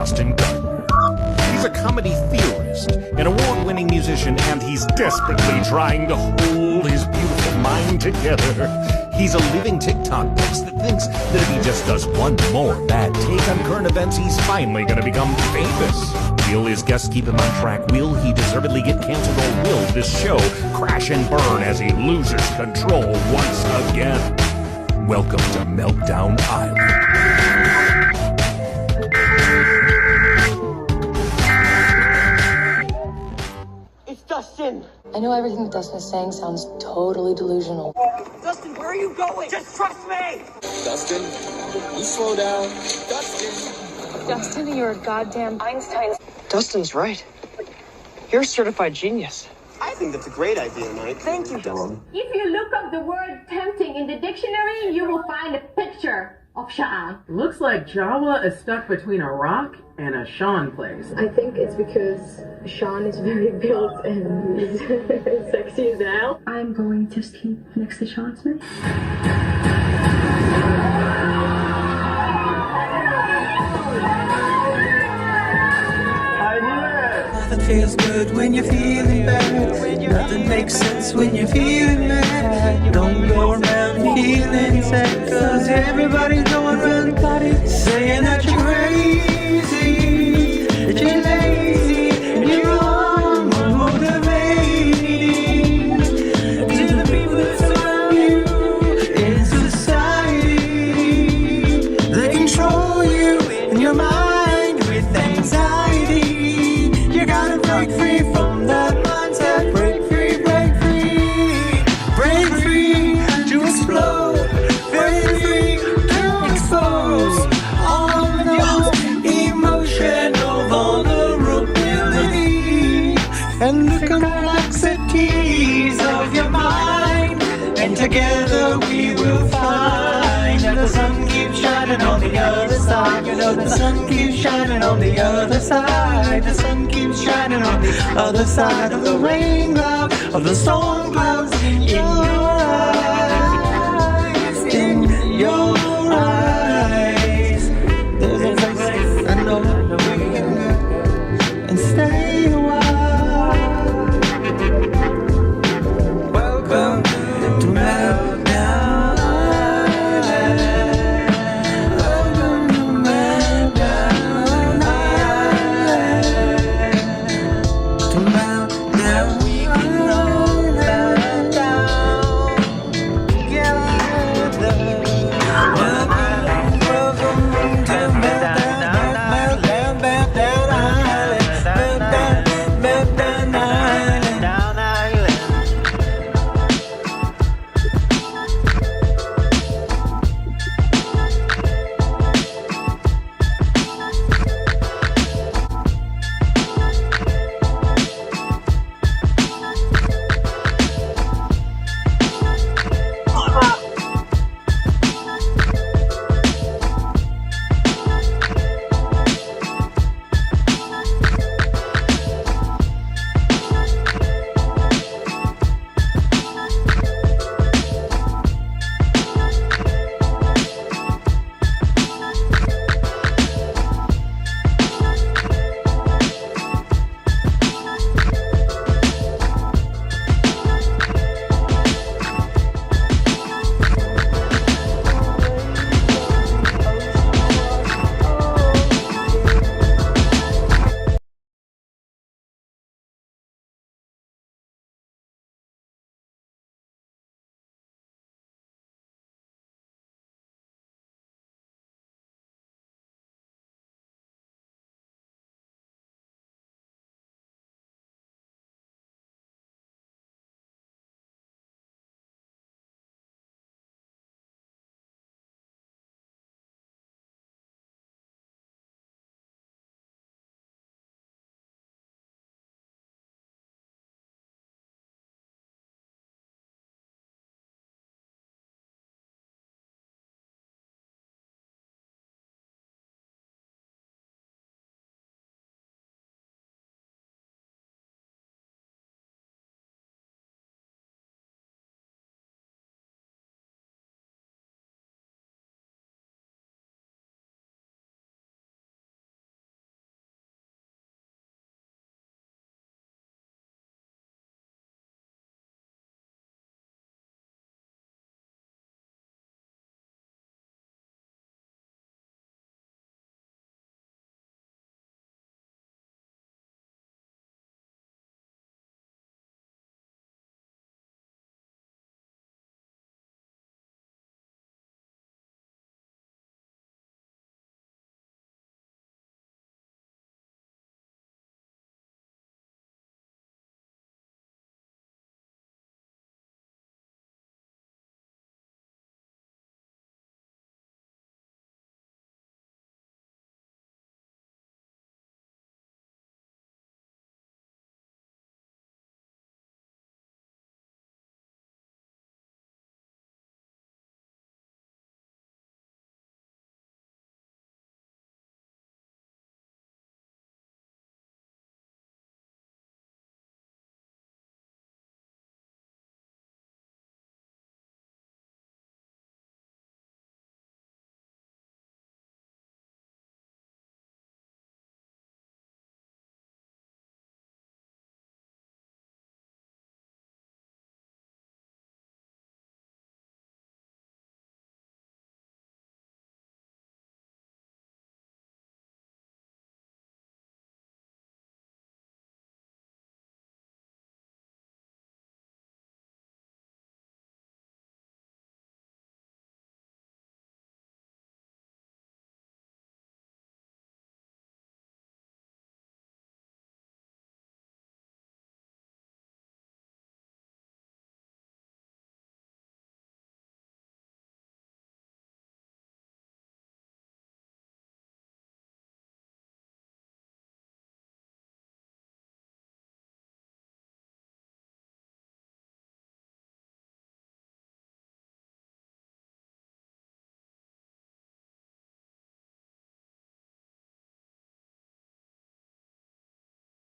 DUSTIN. He's a comedy theorist, an award-winning musician, and he's desperately trying to hold his beautiful mind together. He's a living TikTok post that thinks that if he just does one more bad take on current events, he's finally gonna become famous. Will his guests keep him on track? Will he deservedly get canceled, or will this show crash and burn as he loses control once again? Welcome to Meltdown Island. It's Dustin! I know everything that Dustin is saying sounds totally delusional. Dustin, where are you going? Just trust me! Dustin, you slow down. Dustin! Dustin, you're a goddamn Einstein. Dustin's right. You're a certified genius. I think that's a great idea, Mike. Thank you, Dustin. If you look up the word tempting in the dictionary, you will find a picture of Sean. Looks like Jawa is stuck between a rock and a Sean place. I think it's because Sean is very built and he's sexy as hell. I'm going to sleep next to Sean Smith. Nothing feels good when you're feeling bad. Nothing makes sense when you're feeling mad. Don't go around feeling sad, cause everybody's going around saying that you're crazy, that you're lazy, and you're unmotivated. To the people that surround you in society, they control you in your mind with anxiety. You gotta break free from that mindset. Break free, break free. Break free to explode. Break free to expose all of your emotional vulnerability and the complexities of your mind. And together we will find that the sun keeps shining on the other side. You know the sun keeps shining on the other side. The sun keeps shining on the other side of the rain cloud, of the storm clouds in your eyes, in your eyes. There's a place I know we can go and stay a while. Welcome to Meltdown Island. Welcome to Meltdown Island. To Meltdown, we can all meltdown.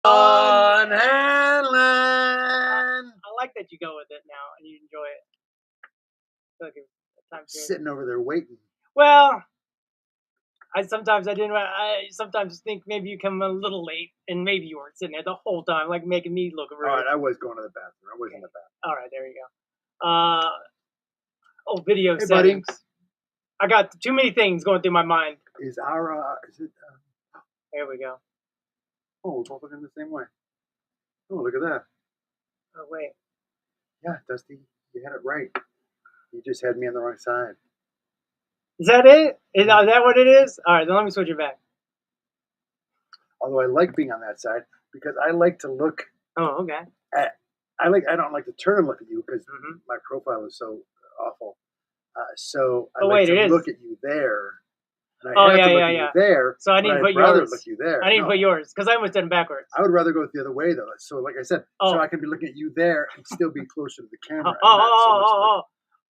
On Island. I like that you go with it now and you enjoy it. I feel like time Sitting over there waiting. Well, I sometimes think maybe you come a little late and maybe you weren't sitting there the whole time, like making me look rude. All right, I was going to the bathroom. I was in the bathroom. All right, there you go. Video Hey, settings. buddy. I got too many things going through my mind. Is our There we go. Oh, we're both looking the same way. Oh, look at that. Oh wait. Yeah, Dusty, you had it right. You just had me on the wrong side. Is that it? Is that what it is? All right, then let me switch it back. Although I like being on that side because I like to look. Oh, okay. I don't like to turn and look at you because my profile is so awful. So I like to look at you there. And I have to look at you there. So I need to put rather yours. Look you there. I need to put yours because I almost did them backwards. I would rather go the other way though. So like I said, so I can be looking at you there and still be closer to the camera.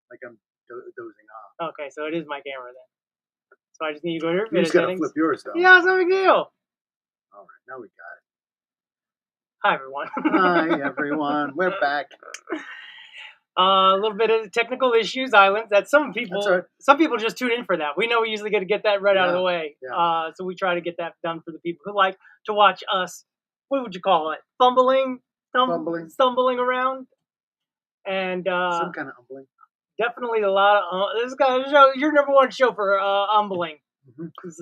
Like I'm dozing off. Okay, so it is my camera then. So I just need to go to your You just gotta settings. flip yours though. Yeah, it's no big deal. All right, now we got it. Hi everyone. Hi everyone, we're back. A little bit of technical issues, Islands. That some people just tune in for that. We know we usually get that right out of the way. Yeah. So we try to get that done for the people who like to watch us. What would you call it? Stumbling around, and some kind of humbling. Definitely a lot of this kind of show. Your number one show for humbling.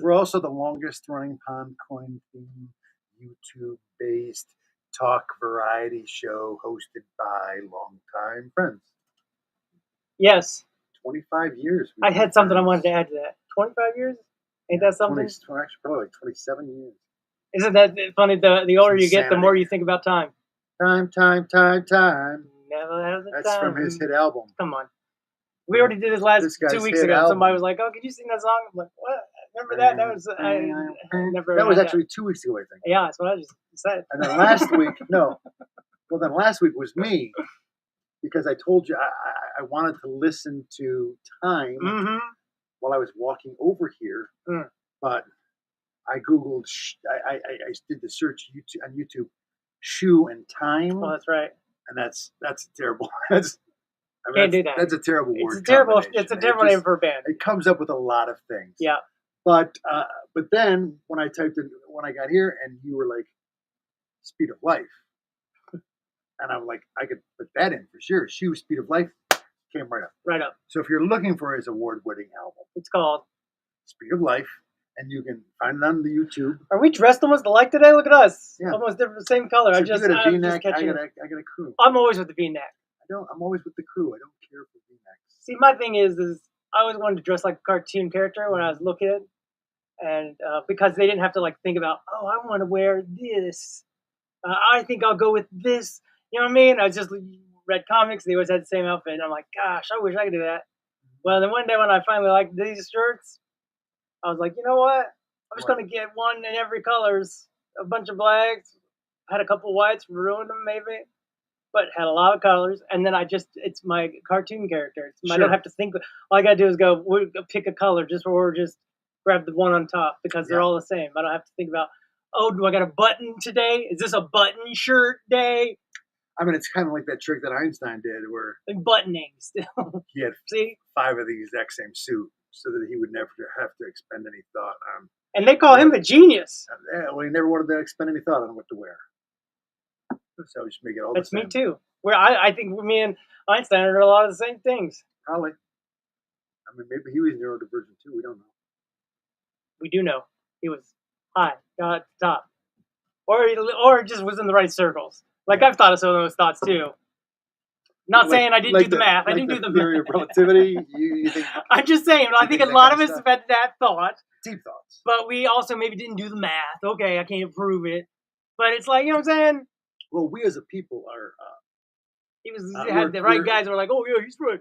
We're also the longest running Pond Coin theme YouTube based talk variety show hosted by longtime friends. Yes. 25 years. I had something I wanted to add to that. 25 years? Ain't that something? Actually, probably like 27 years. Isn't that funny? The older you get, the more you think about time. Time. Never have the That's time. from his hit album. Come on. We already did this 2 weeks ago. Album. Somebody was like, "Oh, could you sing that song?" I'm like, "What? Remember that? That was I never." That was actually 2 weeks ago, I think. Yeah, that's what I just said. And then last week, then last week was me because I told you I wanted to listen to Time while I was walking over here, but I googled. I did the search on YouTube, shoe and time. Oh, that's right. And that's terrible. Can't do that. That's a terrible word. It's a terrible name for a band. It comes up with a lot of things. Yeah. But then when I typed in when I got here and you were like Speed of Life, and I'm like I could put that in for sure. Shoe Speed of Life came right up. Right up. So if you're looking for his award-winning album, it's called Speed of Life, and you can find it on the YouTube. Are we dressed almost alike today? Look at us. Yeah. Almost different, same color. So I just you got a V-neck. I got a crew. I'm always with the V-neck. I'm always with the crew. I don't care for V-necks. See, my thing is I always wanted to dress like a cartoon character when I was a little kid, and because they didn't have to like think about, oh, I want to wear this. I think I'll go with this. You know what I mean? I just read comics. They always had the same outfit, and I'm like, gosh, I wish I could do that. Well, then one day when I finally liked these shirts, I was like, you know what? I'm just gonna get one in every colors, a bunch of blacks, had a couple whites, ruined them maybe. But had a lot of colors, and then it's my cartoon character. I don't have to think. All I gotta do is pick a color or just grab the one on top because they're all the same. I don't have to think about, oh, do I got a button today? Is this a button shirt day? I mean, it's kind of like that trick that Einstein did where buttoning still. He had 5 of the exact same suit so that he would never have to expend any thought on. And they call him a genius. Well, he never wanted to expend any thought on what to wear. So just make it all That's the same. me too. Where I think me and Einstein are a lot of the same things. Probably. I mean, maybe he was neurodivergent too. We don't know. We do know he was high, got at the top, or just was in the right circles. Like I've thought of some of those thoughts too. Not saying I didn't do the math. I didn't do the theory of relativity. You think? I'm just saying. I think a lot of us have had that thought. Deep thoughts. But we also maybe didn't do the math. Okay, I can't prove it. But it's like, you know what I'm saying? Well, we as a people are. He had the right guys who were like, oh yeah, he's right.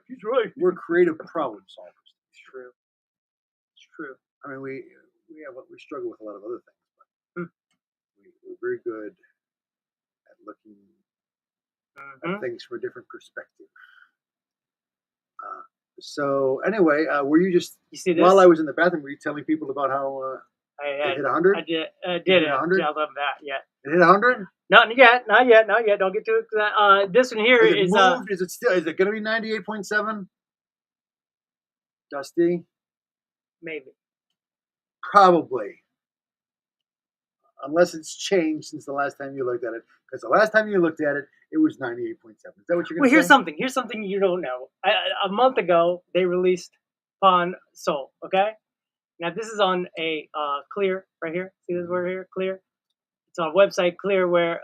We're creative problem solvers. It's true. I mean, we struggle with a lot of other things, but we're very good at looking at things from a different perspective. So anyway, were you just see this? While I was in the bathroom, were you telling people about how it hit 100? I did. I did it. I love that. Yeah. It hit 100? Not yet. Don't get too excited. This one here Is it is moved? Is it going to be 98.7? Dusty? maybe. Probably. Unless it's changed since the last time you looked at it. Because the last time you looked at it, it was 98.7. Is that what you're going to say? Well, here's something you don't know. A month ago, they released PON SOL, okay? Now, this is on a Clear right here. See this word here? Clear. It's on a website, Clear, where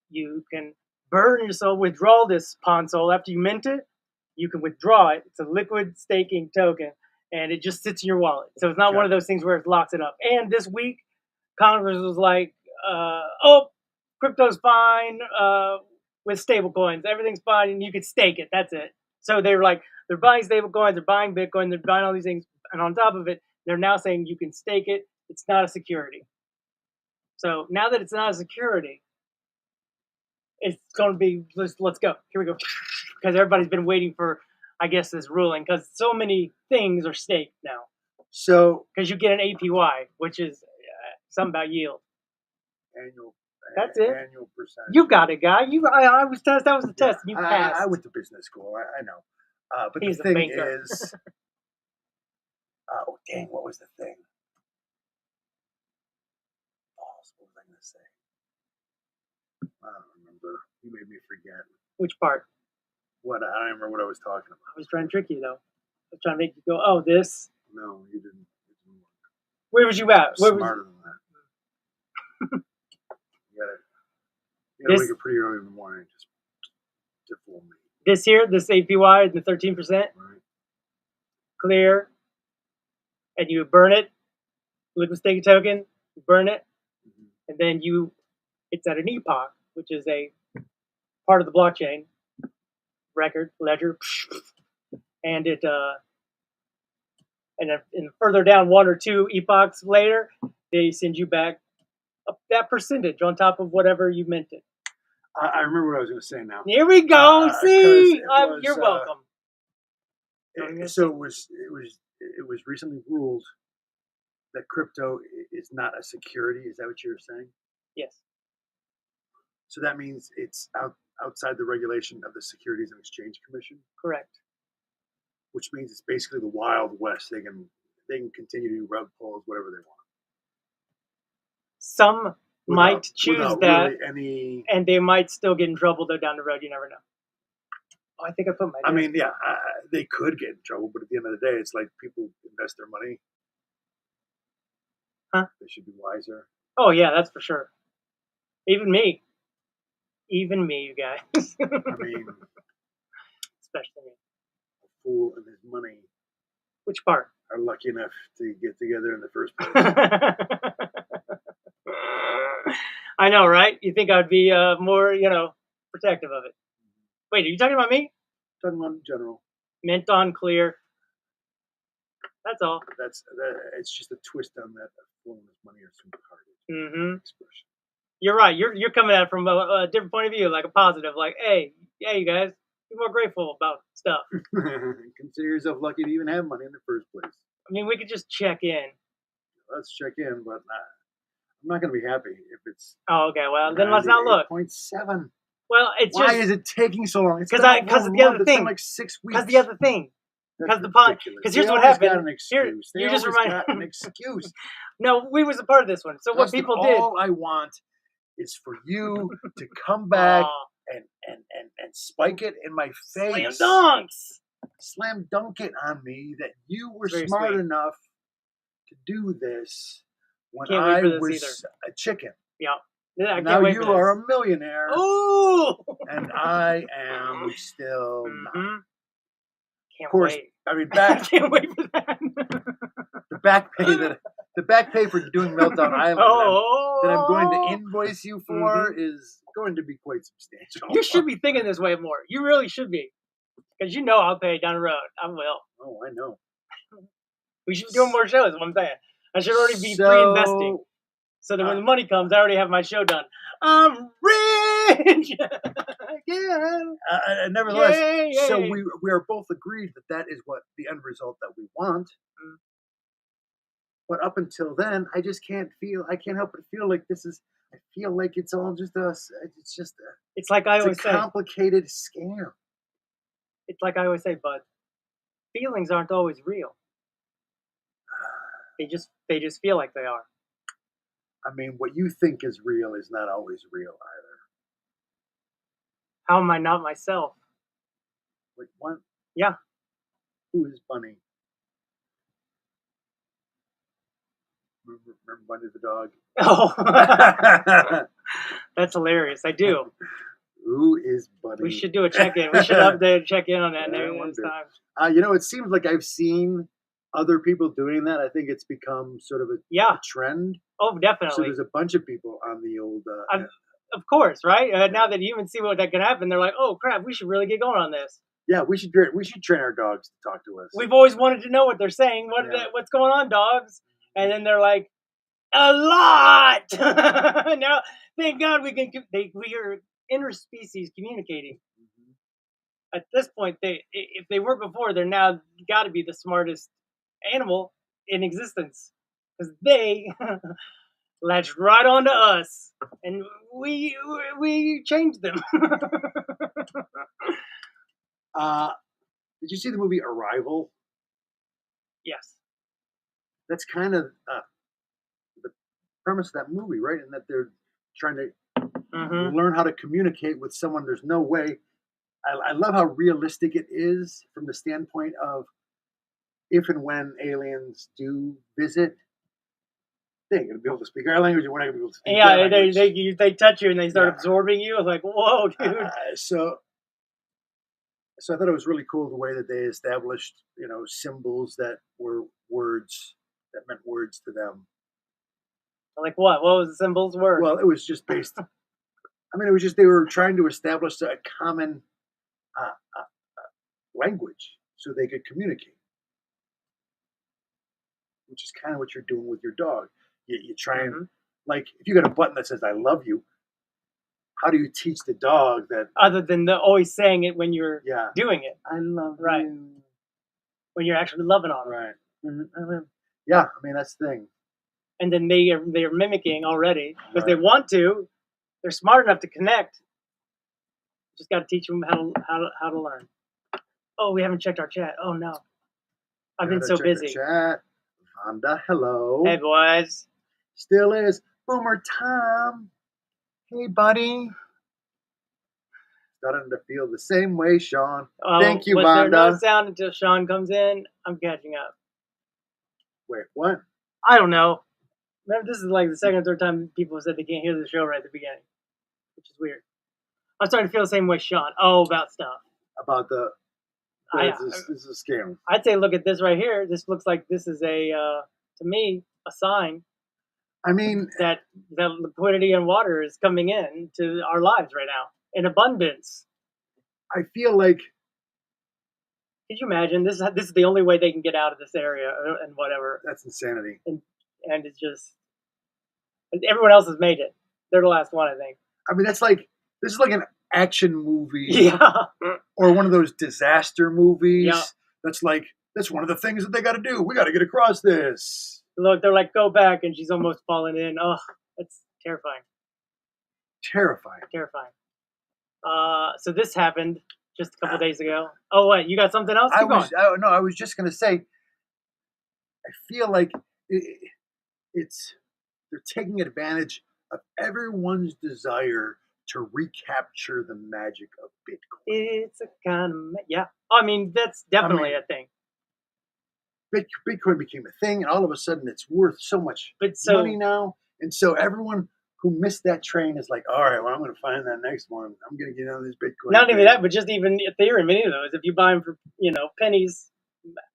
you can burn your soul, withdraw this PON SOL. After you mint it, you can withdraw it. It's a liquid staking token, and it just sits in your wallet. So it's not one of those things where it locks it up. And this week, Congress was like, crypto's fine with stable coins. Everything's fine, and you can stake it. That's it. So they were like, they're buying stable coins, they're buying Bitcoin, they're buying all these things. And on top of it, they're now saying you can stake it. It's not a security. So now that it's not a security, it's going to be, let's go. Here we go. Because everybody's been waiting for, I guess, this ruling. Because so many things are staked now. So, because you get an APY, which is something about yield. Annual. That's it. Annual percentage. You got it, guy. I was test. That was the test. You passed. I went to business school. I know. But He's the thing banker. is, oh dang, what was the thing? Oh, what was I going to say? I don't remember. You made me forget. Which part? What? I don't remember what I was talking about. I was trying to trick you, though. I was trying to make you go, oh, this. No, you didn't. Where was you at? Smarter than that. You gotta wake up pretty early in the morning just to fool me. This here, this APY, the 13%, Right. Clear, and you burn it, liquid staking token, you burn it, and then it's at an epoch, which is a part of the blockchain record, ledger, and it, and further down 1 or 2 epochs later, they send you back that percentage on top of whatever you minted. I remember what I was going to say now. Here we go. See, you're welcome. So it was recently ruled that crypto is not a security. Is that what you were saying? Yes. So that means it's outside the regulation of the Securities and Exchange Commission. Correct. Which means it's basically the Wild West. They can continue to do rug pulls, whatever they want. Some might choose that, really and they might still get in trouble though down the road. You never know. Oh, I think I put my. I mean, yeah, they could get in trouble, but at the end of the day, it's like people invest their money. Huh? They should be wiser. Oh yeah, that's for sure. Even me, you guys. I mean, especially me. A fool and his money. Which part? Are lucky enough to get together in the first place. I know, right? You think I'd be more, protective of it. Wait, are you talking about me? Talking about in general. Mint on Clear. That's all. It's just a twist on that fooling his money or super hard expression. You're right. You're coming at it from a different point of view, like a positive, like, hey, you guys, be more grateful about stuff. Consider yourself lucky to even have money in the first place. I mean, we could just check in. Let's check in, but I'm not going to be happy if it's. Oh, okay. Well, then let's not look. 0.7. Well, it's why is it taking so long? Because the other thing. Like 6 weeks. Because the other thing. Because here's what happened. Got an excuse. You just reminded got an excuse. No, we was a part of this one. So what people did. All I want is for you to come back and spike it in my face. Slam dunk it on me that you were smart enough to do this when I was a chicken. Yeah. Now you are a millionaire. Ooh! And I am still not. Can't of course, wait. I mean, I can't wait for that. the back pay for doing Meltdown Island that I'm going to invoice you for is going to be quite substantial. You should be thinking this way more. You really should be. Because I'll pay down the road. I will. Oh, I know. We should be doing more shows, is what I'm saying. I should already be pre-investing. So that when the money comes, I already have my show done. I'm rich! Nevertheless, yay. So we are both agreed that is what the end result that we want. But up until then, I just can't help but feel like I feel like it's all just it's just It's like I always a say. complicated scam. It's like I always say, bud. Feelings aren't always real. They just feel like they are. I mean, what you think is real is not always real either. How am I not myself? Like what? Yeah. Who is Bunny? Remember Bunny the dog? Oh, that's hilarious. I do. Who is Bunny? We should do a check-in. We should update check-in on that next time. You know, it seems like I've seen other people doing that. I think it's become sort of a trend. Oh, definitely. So there's a bunch of people on the old. Of course, right? Now that humans see what that can happen, they're like, "Oh crap, we should really get going on this." Yeah, we should train our dogs to talk to us. We've always wanted to know what they're saying. What's going on, dogs? And then they're like, "A lot." Now, thank God we are interspecies communicating. At this point, if they were before, they're now got to be the smartest animal in existence because they latched right onto us, and we changed them. Did you see the movie Arrival? Yes. That's kind of the premise of that movie, right? And that they're trying to learn how to communicate with someone. There's no way. I love how realistic it is from the standpoint of if and when aliens do visit, they ain't gonna be able to speak our language, and we're not gonna be able to speak their language. They touch you and they start absorbing you. I was like, whoa, dude. So I thought it was really cool the way that they established, symbols that were words that meant words to them. Like what? What was the symbols were? Well, it was just based. It was just they were trying to establish a common language so they could communicate, which is kind of what you're doing with your dog. You try and, like, if you got a button that says "I love you," how do you teach the dog that? Other than always saying it when you're doing it. I love you. When you're actually loving on it. Right. Yeah, that's the thing. And then they are mimicking already because they want to. They're smart enough to connect. Just got to teach them how to learn. Oh, we haven't checked our chat. Oh no, I've been so busy. Chat. Vonda, hello. Hey boys. Still is Boomer Tom. Hey buddy. Starting to feel the same way, Sean. Thank you, was Vonda. There no sound until Sean comes in? I'm catching up. Wait, what? I don't know. Remember, this is like the second or third time people said they can't hear the show right at the beginning, which is weird. I'm starting to feel the same way, Sean. Oh, about stuff. About this is a scam. I'd say look at this right here. This looks like this is to me, a sign. That liquidity and water is coming in to our lives right now in abundance. I feel like. Could you imagine? This is the only way they can get out of this area and whatever. That's insanity. And it's just everyone else has made it. They're the last one, I think. This is like an action movie. Yeah. Or one of those disaster movies. Yeah. That's one of the things that they got to do. We got to get across this. Look, they're like, go back, and she's almost fallen in. Oh, that's terrifying. Terrifying. So this happened just a couple days ago. Oh, what? You got something else? I was just going to say, I feel like they're taking advantage of everyone's desire to recapture the magic of Bitcoin. It's a kind of, that's definitely a thing. Bitcoin became a thing, and all of a sudden it's worth so much money now. And so everyone who missed that train is like, all right, well, I'm going to find that next one. I'm going to get on this Bitcoin. Not even that, but just even Ethereum, any of those. If you buy them for, pennies,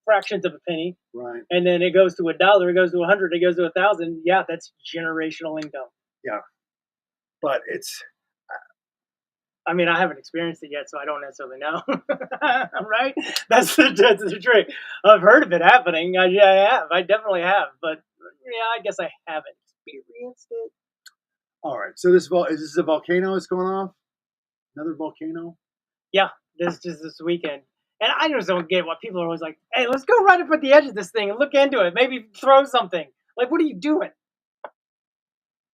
fractions of a penny, right? And then it goes to $1, it goes to 100, it goes to 1,000. Yeah, that's generational income. Yeah, but it's. I haven't experienced it yet, so I don't necessarily know. Right? That's the trick. I've heard of it happening. I have. I definitely have. But I guess I haven't experienced it. All right. So is this a volcano that's going off? Another volcano? Yeah. This weekend. And I just don't get what people are always like, hey, let's go right up at the edge of this thing and look into it. Maybe throw something. Like, what are you doing?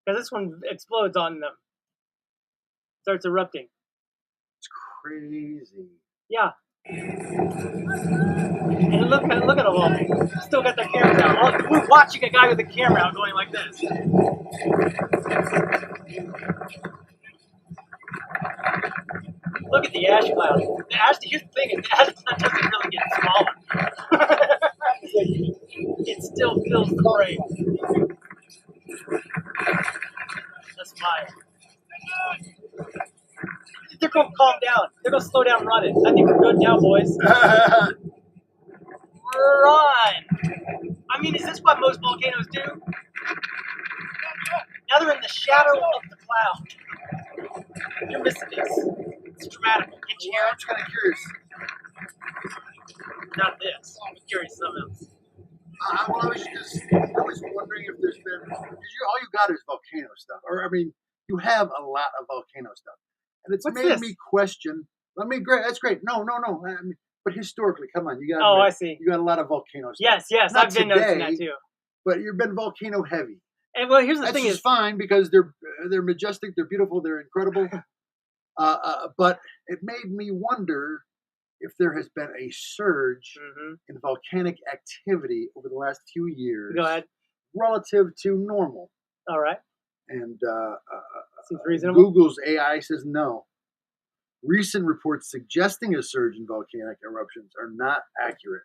Because this one explodes on them. Starts erupting. It's crazy. Yeah. And look at them all. Still got their cameras out. Oh, we're watching a guy with a camera out going like this. Look at the ash cloud. The ash, here's the thing, is the ash cloud doesn't really get smaller. It still fills the frame. That's fire. They're going to calm down. They're going to slow down running. I think we're good now, boys. Run! I mean, is this what most volcanoes do? Now they're in the shadow of the cloud. You're missing this. It's dramatic. Get you I'm just kind of curious. Not this. I'm curious something else. Well, I was wondering if there's been, because all you got is volcano stuff, or I mean, you have a lot of volcano stuff, and it's made me question. That's great. No. I mean, but historically, come on, you got. Oh, I see. You got a lot of volcano stuff. Yes, Not I've been noticing that too. But you've been volcano heavy. And well, here's the That's thing: is fine because they're majestic, they're beautiful, they're incredible. But it made me wonder if there has been a surge in volcanic activity over the last few years. Go ahead. Relative to normal. All right. And seems reasonable. Google's AI says no. Recent reports suggesting a surge in volcanic eruptions are not accurate.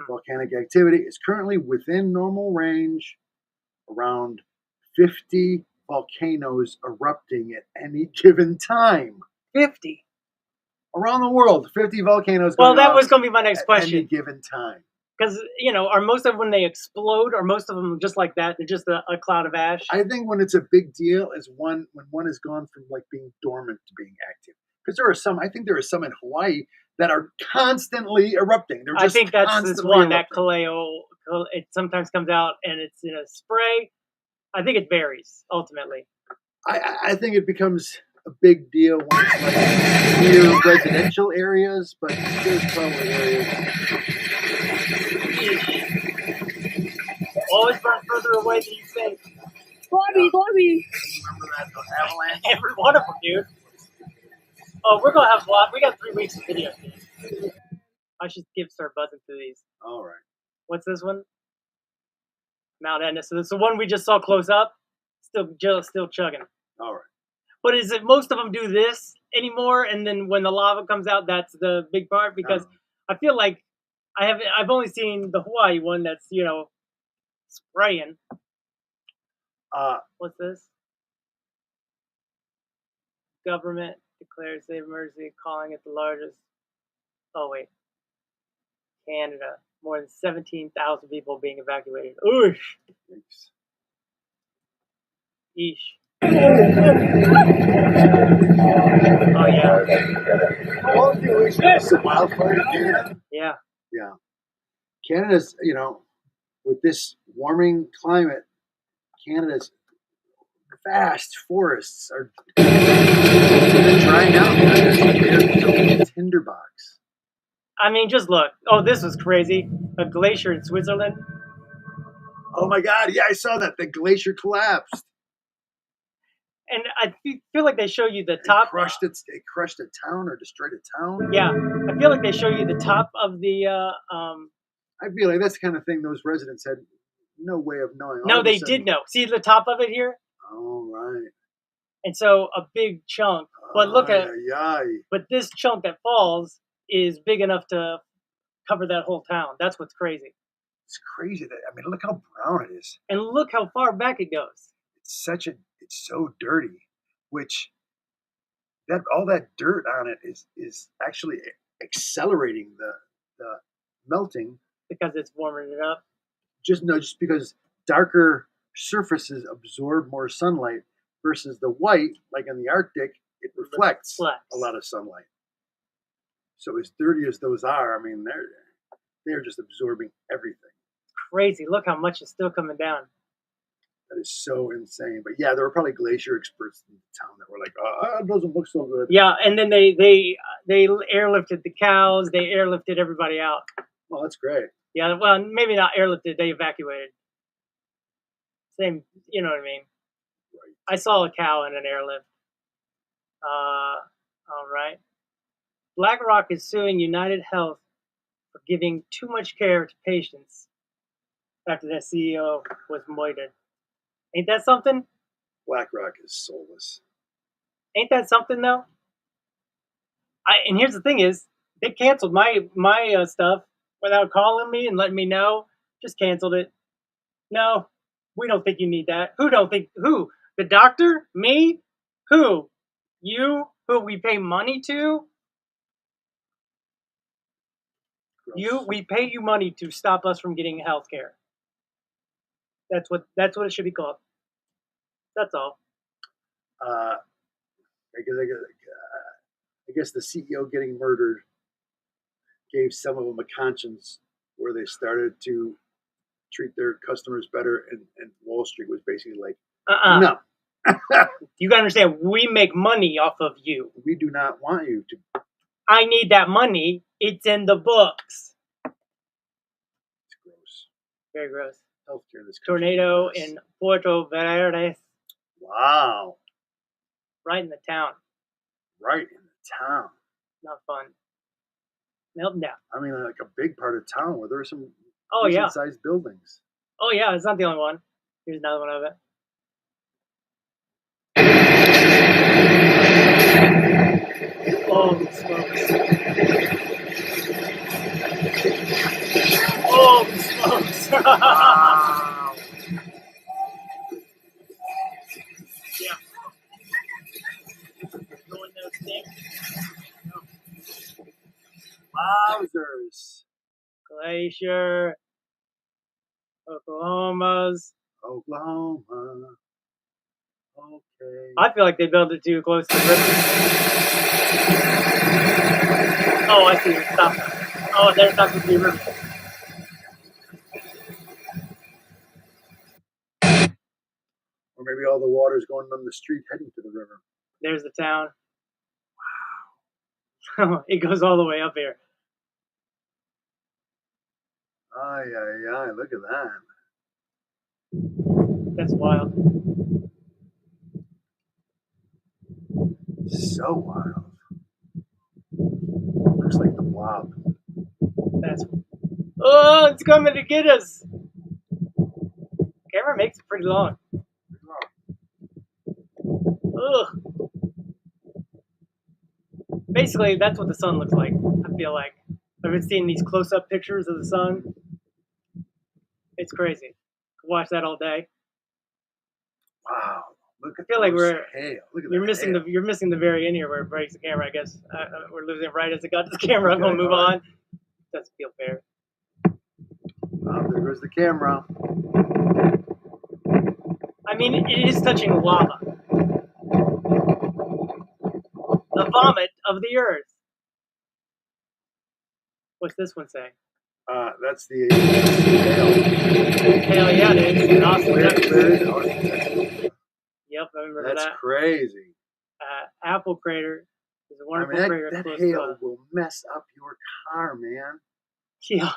Volcanic activity is currently within normal range, around 50 volcanoes erupting at any given time. 50? Around the world, 50 volcanoes. Well, that was going to be my next question. At any given time. Because, are most of them, when they explode, or most of them just like that? They're just a cloud of ash? I think when it's a big deal is when one has gone from like being dormant to being active. Because there are some in Hawaii that are constantly erupting. They're just I think that's this one, erupting. that Kaleo. It sometimes comes out and it's in a spray. I think it varies, ultimately. I think it becomes a big deal when it's like near residential areas, but there's probably areas. Always burn further away than you think. Bobby. Remember that avalanche? Every one of them, dude. Oh, we're going to have a lot. We got 3 weeks of videos, dude. I should start buzzing through these. All right. What's this one? Mount Etna. So this is the one we just saw close up. Still chugging. All right. But is it most of them do this anymore? And then when the lava comes out, that's the big part? Because I feel like I've only seen the Hawaii one that's, spraying. What's this? Government declares state of emergency, calling it the largest. Oh, wait. Canada. More than 17,000 people being evacuated. Oosh. Thanks. Eesh. Oh, yeah. All of you is some wildfire in Canada? Yeah. Yeah. Canada's, with this warming climate, Canada's vast forests are drying out. They're a tinderbox. I mean, just look. Oh, this was crazy. A glacier in Switzerland. Oh my God! Yeah, I saw that. The glacier collapsed. And I feel like they show you the top. It crushed a town or destroyed a town. Yeah, I feel like they show you the top of the. I feel like that's the kind of thing those residents had no way of knowing. No, they did know. See the top of it here. Oh right. And so a big chunk, but look at. But this chunk that falls is big enough to cover that whole town. That's what's crazy. It's crazy look how brown it is. And look how far back it goes. It's so dirty, which all that dirt on it is actually accelerating the melting because it's warming it up. Just because darker surfaces absorb more sunlight versus the white, like in the Arctic, it reflects a lot of sunlight. So as dirty as those are, I mean, they're just absorbing everything. Crazy. Look how much is still coming down. That is so insane. But yeah, there were probably glacier experts in the town that were like, it doesn't look so good. Yeah, and then they airlifted the cows. They airlifted everybody out. Well, that's great. Yeah, well, maybe not airlifted. They evacuated. Same, you know what I mean? Right. I saw a cow in an airlift. All right. BlackRock is suing United Health for giving too much care to patients after their CEO was murdered. Ain't that something? BlackRock is soulless. Ain't that something though? And here's the thing is, they canceled my stuff without calling me and letting me know. Just canceled it. No, we don't think you need that. Who don't think? Who? The doctor? Me? Who? You? Who we pay money to? Gross. You? We pay you money to stop us from getting health care. That's what it should be called. That's all. I guess the CEO getting murdered gave some of them a conscience where they started to treat their customers better, and Wall Street was basically like, no. You gotta understand, we make money off of you. We do not want you to. I need that money. It's in the books. It's gross. Very gross. Healthcare in this country. Tornado in Puerto Verde. Wow. Right in the town. Right in the town. Not fun. Meltdown. I mean, like a big part of town where there are some decent-sized buildings. Oh, yeah, it's not the only one. Here's another one of it. Holy smokes. Holy smokes. Wow. Yeah. Going those things. Wowzers. Glacier. Oklahoma. Okay. I feel like they built it too close to the river. Oh, I see. Stop. Oh, there's not the river. Or maybe all the water's going down the street heading to the river. There's the town. Wow. It goes all the way up here. Ay, ay, ay. Look at that. That's wild. So wild. Looks like the Blob. Oh, it's coming to get us. Camera makes it pretty long. Ugh. Basically, that's what the sun looks like. I feel like I've been seeing these close-up pictures of the sun. It's crazy. Watch that all day. Wow. Look at I feel like you're missing the very end here where it breaks the camera. I guess we're losing it right as it got to the camera. I'm gonna move on. Doesn't feel fair. Oh, there goes the camera. I mean, it is touching lava, the vomit of the earth. What's this one saying? That's the Hell yeah, it is. An awesome. Yep, I remember that. That's crazy. Apple crater is a wonderful crater. That hail will mess up your car, man. Yeah.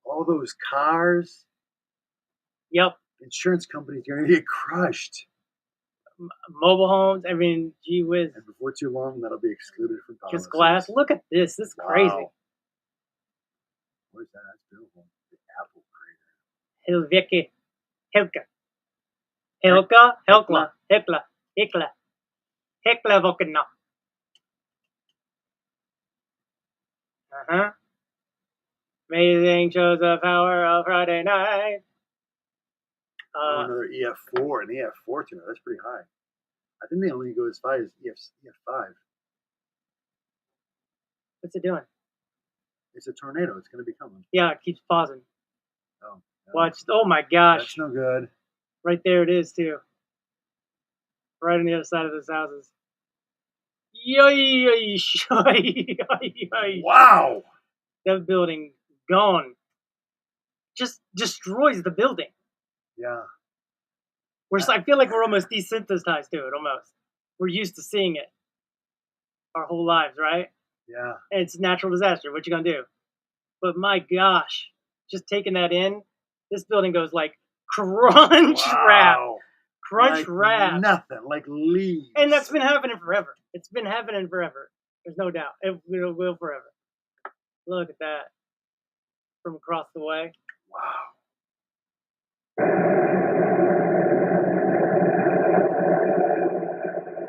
All those cars. Yep. Insurance companies are going to get crushed. Mobile homes. I mean, gee whiz. And before too long, that'll be excluded from policies. Just glass. Look at this. This is crazy. What is that? That's beautiful. The Apple crater. Helveke. Helka. Hekla Vokana. Amazing shows the power of Friday night. Another EF4, an EF4 tuner. That's pretty high. I think they only go as high as EF5. What's it doing? It's a tornado. It's going to be coming. Yeah, it keeps pausing. Oh. No. Watch. Oh my gosh. That's no good. Right there it is too. Right on the other side of those houses. Wow. That building gone. Just destroys the building. Yeah. I feel like we're almost desensitized to it, almost. We're used to seeing it our whole lives, right? Yeah. And it's a natural disaster. What you gonna do? But my gosh, just taking that in, this building goes like Crunch wrap. Wow. Crunch Like wrap. nothing, like leaves. And that's been happening forever. It's been happening forever. There's no doubt. It will forever. Look at that. From across the way. Wow.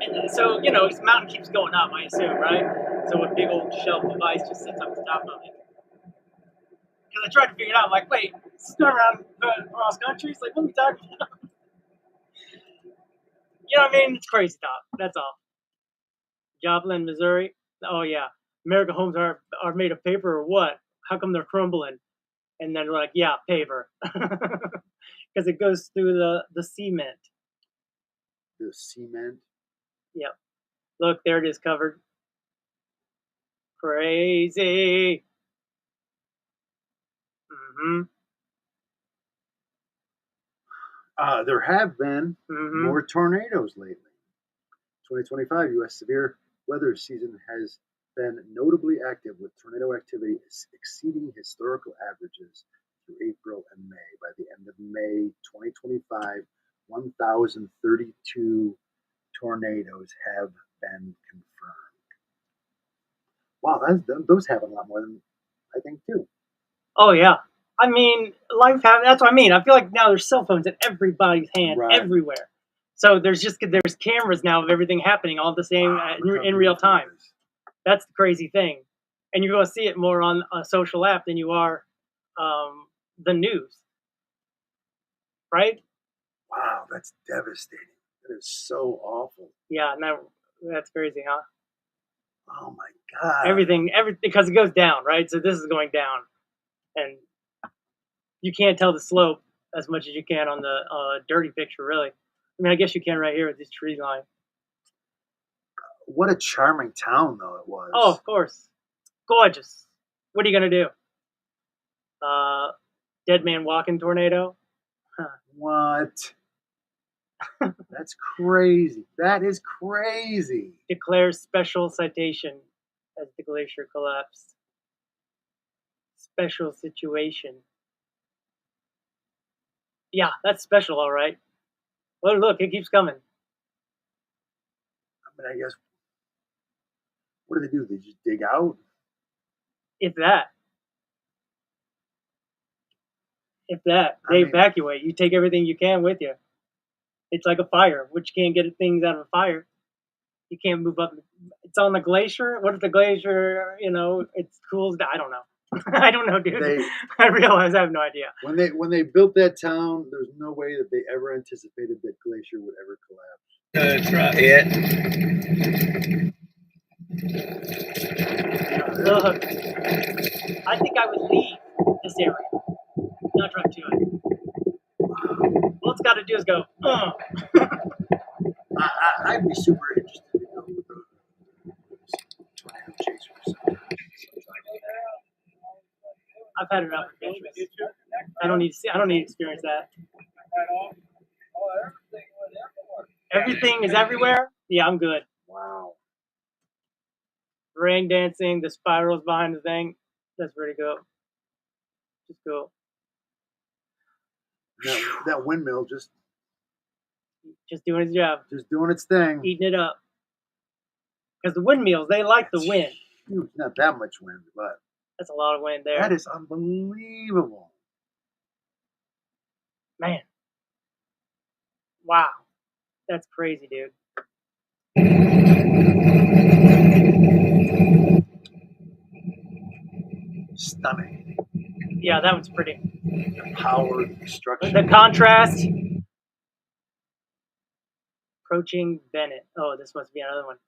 And so, you know, this mountain keeps going up, I assume, right? So a big old shelf of ice just sits up the top of it. Because I tried to figure it out, like, wait, this is going around cross country? It's like, what are we talking about? You know what I mean? It's crazy talk. That's all. Joplin, Missouri. Oh, yeah. American homes are made of paper or what? How come they're crumbling? And then they're like, yeah, paver. Because it goes through the cement. The cement? Yep. Look, there it is covered. Crazy. Mm-hmm. There have been more tornadoes lately. 2025 U.S. severe weather season has been notably active, with tornado activity exceeding historical averages through April and May. By the end of May 2025, 1,032 tornadoes have been confirmed. Wow, those happen a lot more than I think too. Oh yeah, I mean, that's what I mean. I feel like now there's cell phones in everybody's hand, everywhere. So there's cameras now of everything happening all the same in real time. That's the crazy thing, and you're going to see it more on a social app than you are the news, right? Wow, that's devastating. That is so awful. Yeah, no, that's crazy, huh? Oh my God. Everything, because it goes down, right? So this is going down, and you can't tell the slope as much as you can on the dirty picture, really. I mean, I guess you can right here with this tree line. What a charming town, though, it was. Oh, of course. Gorgeous. What are you going to do? Dead man walking tornado? Huh. What? That's crazy. That is crazy. Declares special citation as the glacier collapsed. Special situation. Yeah, that's special, all right. Well, look, it keeps coming. I mean, I guess, what do they do? They just dig out? If that. If that. They evacuate. You take everything you can with you. It's like a fire, which you can't get things out of a fire. You can't move up. It's on the glacier. What if the glacier, it cools down? I don't know. I don't know, dude. I realize I have no idea. When they built that town, there's no way that they ever anticipated that glacier would ever collapse. That's right. Yeah. Look, I think I would leave this area, not drive to it. All it's got to do is go, I'd be super interested to go with the tornado chasers. I've had enough adventures. I don't need to experience that. Everything is everywhere? Yeah, I'm good. Wow. Rain dancing, the spirals behind the thing. That's pretty cool. Just cool. That windmill just doing its job. Just doing its thing. Eating it up. Because the windmills, they like the wind. Huge. Not that much wind, but that's a lot of wind there. That is unbelievable. Man. Wow. That's crazy, dude. Stunning. Yeah, that one's pretty. The power, the destruction. The contrast. Approaching Bennett. Oh, this must be another one.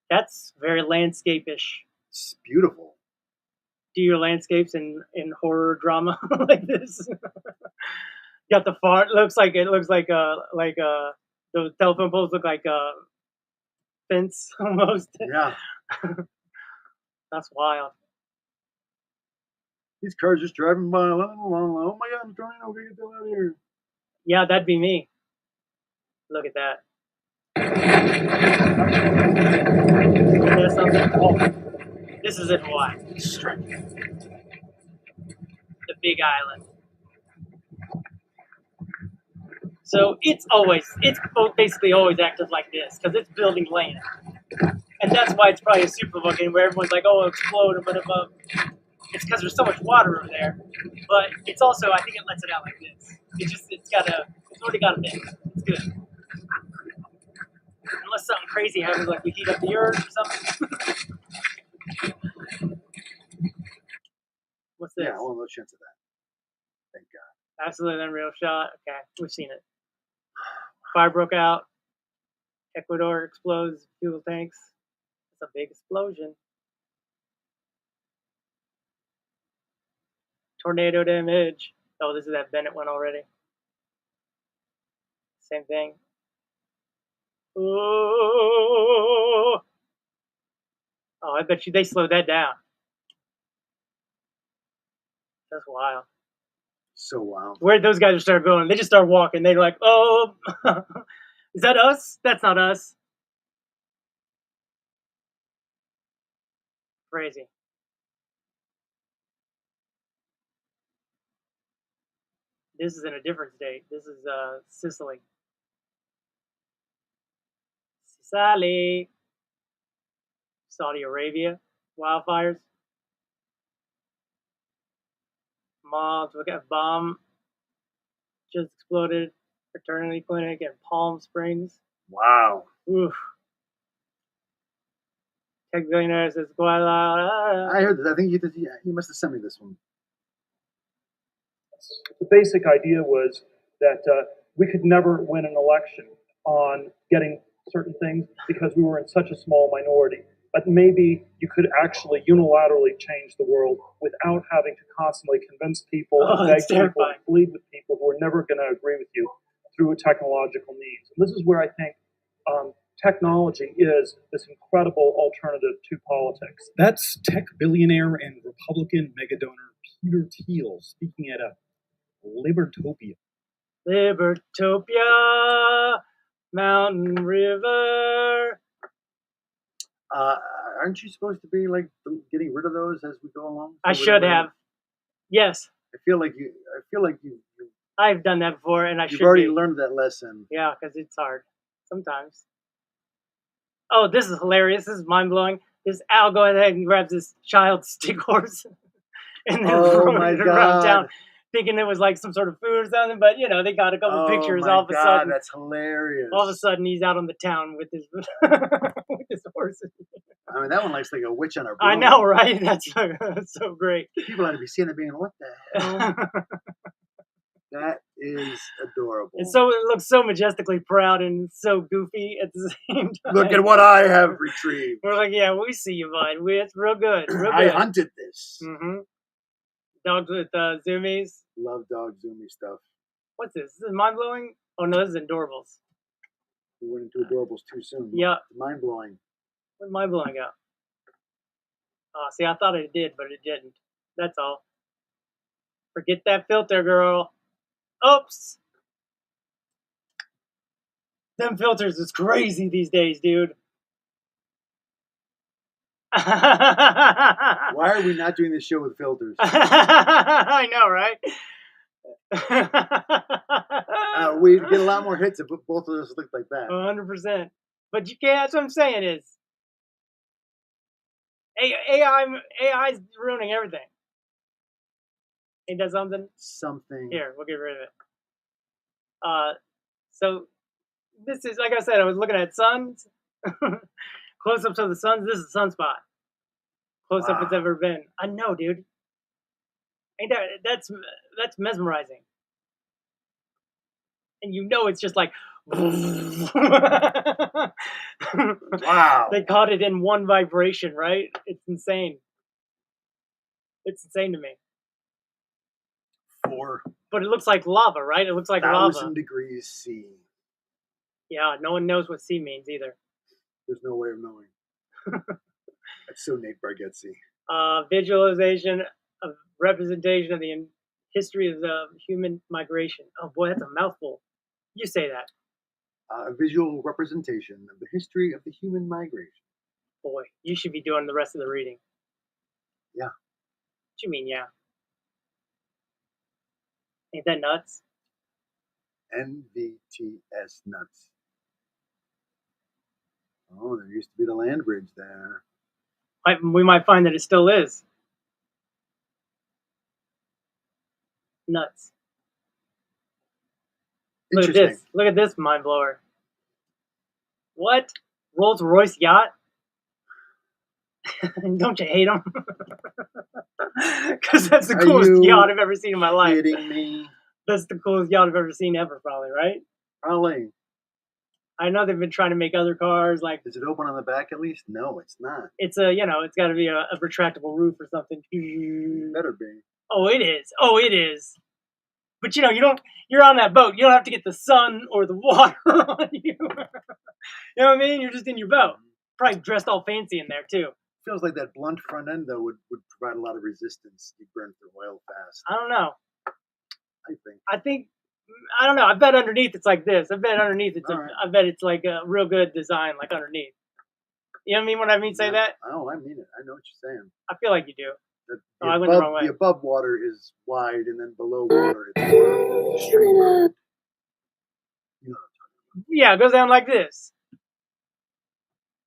That's very landscape-ish. It's beautiful. Do your landscapes in horror drama like this? Got the far. It looks like the telephone poles look like a fence almost. Yeah. That's wild. These cars just driving by. Oh my God, I'm trying to get the hell out of here. Yeah, that'd be me. Look at that. There's something. Oh, this is in Hawaii. The Big Island. So it's basically always active like this because it's building land. And that's why it's probably a super volcano where everyone's like, oh, it'll explode or whatever. It's because there's so much water over there. But it's also, I think it lets it out like this. It's already got a thing. It's good. Unless something crazy happens, like we heat up the earth or something. What's this? Yeah, well, no chance of that. Thank God. Absolutely unreal shot. Okay, we've seen it. Fire broke out. Ecuador explodes fuel tanks. It's a big explosion. Tornado damage. Oh, this is that Bennett one already. Same thing. Oh, I bet you they slowed that down. That's wild. So wild. Where'd those guys start going? They just start walking. They're like, oh, is that us? That's not us. Crazy. This is in a different state. This is Sicily. Sicily. Saudi Arabia. Wildfires. Mobs. We got bomb. Just exploded. Fraternity clinic in Palm Springs. Wow. Oof. Tech billionaires is quite I heard this. I think you must have sent me this one. The basic idea was that we could never win an election on getting certain things because we were in such a small minority. But maybe you could actually unilaterally change the world without having to constantly convince people and beg people and plead with people who are never going to agree with you through a technological means. And this is where I think technology is this incredible alternative to politics. That's tech billionaire and Republican megadonor Peter Thiel speaking at a Libertopia. Libertopia, mountain river. Aren't you supposed to be like getting rid of those as we go along? I should have. Yes. I feel like you. I've done that before, and You've already learned that lesson. Yeah, because it's hard sometimes. Oh, this is hilarious. This is mind blowing. This Al goes ahead and grabs this child's stick horse and then rolling it around town, thinking it was like some sort of food or something. But they got a couple pictures. All of a sudden, that's hilarious. All of a sudden, he's out on the town with his with his horses. I mean, that one looks like a witch on a broom. I know, right? That's so great. People ought to be seeing it, being, what the hell? That is adorable. And so it looks so majestically proud and so goofy at the same time. Look at what I have retrieved. We're like, yeah, we see you, bud. It's real good. Real I good. hunted this. Mm-hmm. Dogs with zoomies. Love dog zoomy stuff. What's this? This is mind blowing. Oh no, this is Adorables. We went into Adorables too soon. Yeah. Mind blowing. Where'd mind blowing go? Oh, see, I thought it did, but it didn't. That's all. Forget that filter, girl. Oops. Them filters is crazy these days, dude. Why are we not doing this show with filters? I know, right? We'd get a lot more hits if both of us looked like that. 100%. But you can't. That's what I'm saying is, AI's ruining everything. Ain't that something? Something. Here, we'll get rid of it. So this is, like I said, I was looking at suns. Close-ups of the suns. This is a sunspot. Close-up it's ever been. I know, dude. Ain't that's mesmerizing. And it's just like wow. They caught it in one vibration, right? It's insane. It's insane to me. But it looks like lava, right? It looks like 1,000 degrees C. Yeah, no one knows what C means either. There's no way of knowing. That's so Nate Bargatze. Visualization of representation of the history of the human migration. Oh boy, that's a mouthful. You say that. A visual representation of the history of the human migration. Boy, you should be doing the rest of the reading. Yeah. What you mean, yeah? Ain't that nuts? NVTS nuts. Oh, there used to be the land bridge there. We might find that it still is. Nuts. Look at this. Look at this mind blower. What? Rolls Royce yacht? Don't you hate them? Because that's the coolest yacht I've ever seen in my life. Kidding me? That's the coolest yacht I've ever seen ever, probably, right? Probably. I know they've been trying to make other cars like. Is it open on the back at least? No, it's not. It's a, you know, it's got to be a retractable roof or something. It better be. Oh, it is. Oh, it is. But you know, you're on that boat. You don't have to get the sun or the water on you. You know what I mean? You're just in your boat. Probably dressed all fancy in there too. Feels like that blunt front end though would provide a lot of resistance. You burn through oil fast. I don't know. I think. I don't know. I bet underneath it's like this. I bet underneath it's right. I bet it's like a real good design, like underneath. You know what I mean when I mean say that? Oh, I mean it. I know what you're saying. I feel like you do. I went the wrong way. The above water is wide, and then below water it's more streamlined. You know what I'm talking about. Yeah, it goes down like this.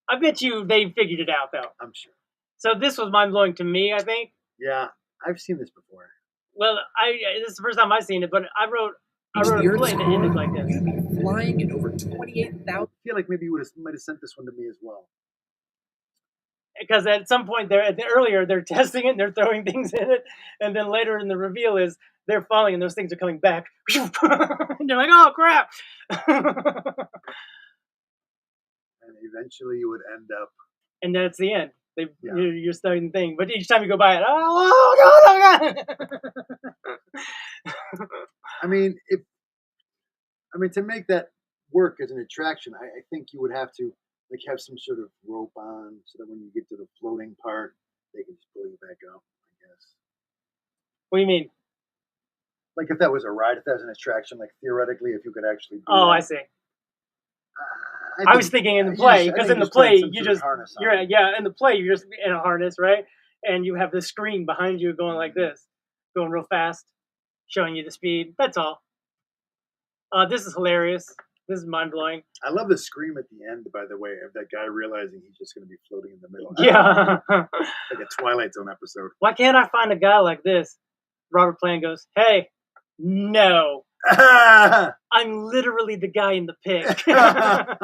I bet you they figured it out though. I'm sure. So this was mind blowing to me. I think. Yeah, I've seen this before. Well, this is the first time I've seen it, but I wrote a play that ended like this. Flying in over 28,000. I feel like maybe you might have sent this one to me as well. Because at some point earlier they're testing it and they're throwing things in it, and then later in the reveal is they're falling and those things are coming back. And they're like, oh crap. And eventually you would end up. And that's the end. You're starting the thing, but each time you go by it, oh god. I mean, to make that work as an attraction, I think you would have to like have some sort of rope on so that when you get to the floating part, they can just pull you back up, I guess. What do you mean? Like if that was a ride, if that was an attraction, like theoretically, if you could actually do that. I see. I was thinking in the play, because in the play, in the play, you're just in a harness, right? And you have the screen behind you going like this, going real fast, showing you the speed. That's all. This is hilarious. This is mind-blowing. I love the scream at the end, by the way, of that guy realizing he's just going to be floating in the middle. Yeah. Like a Twilight Zone episode. Why can't I find a guy like this? Robert Plant goes, hey, no. I'm literally the guy in the pic. That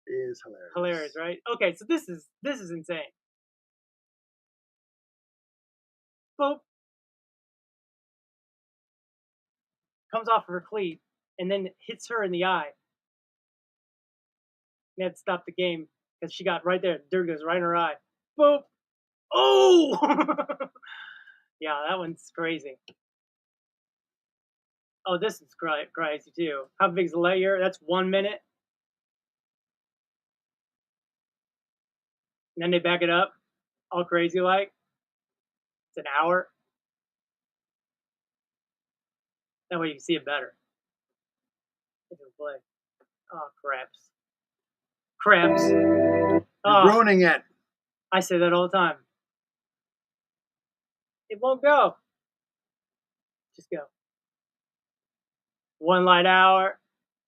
is hilarious. Hilarious, right? Okay, so this is insane. Boop. Comes off of her cleat and then hits her in the eye. They had to stop the game because she got right there. Dirt goes right in her eye. Boop. Oh! Yeah, that one's crazy. Oh, this is crazy too. How big's the layer? That's 1 minute. And then they back it up, all crazy like. It's an hour. That way you can see it better. Play. Oh, craps. Craps. You're ruining it. I say that all the time. It won't go. Just go. 1 light hour.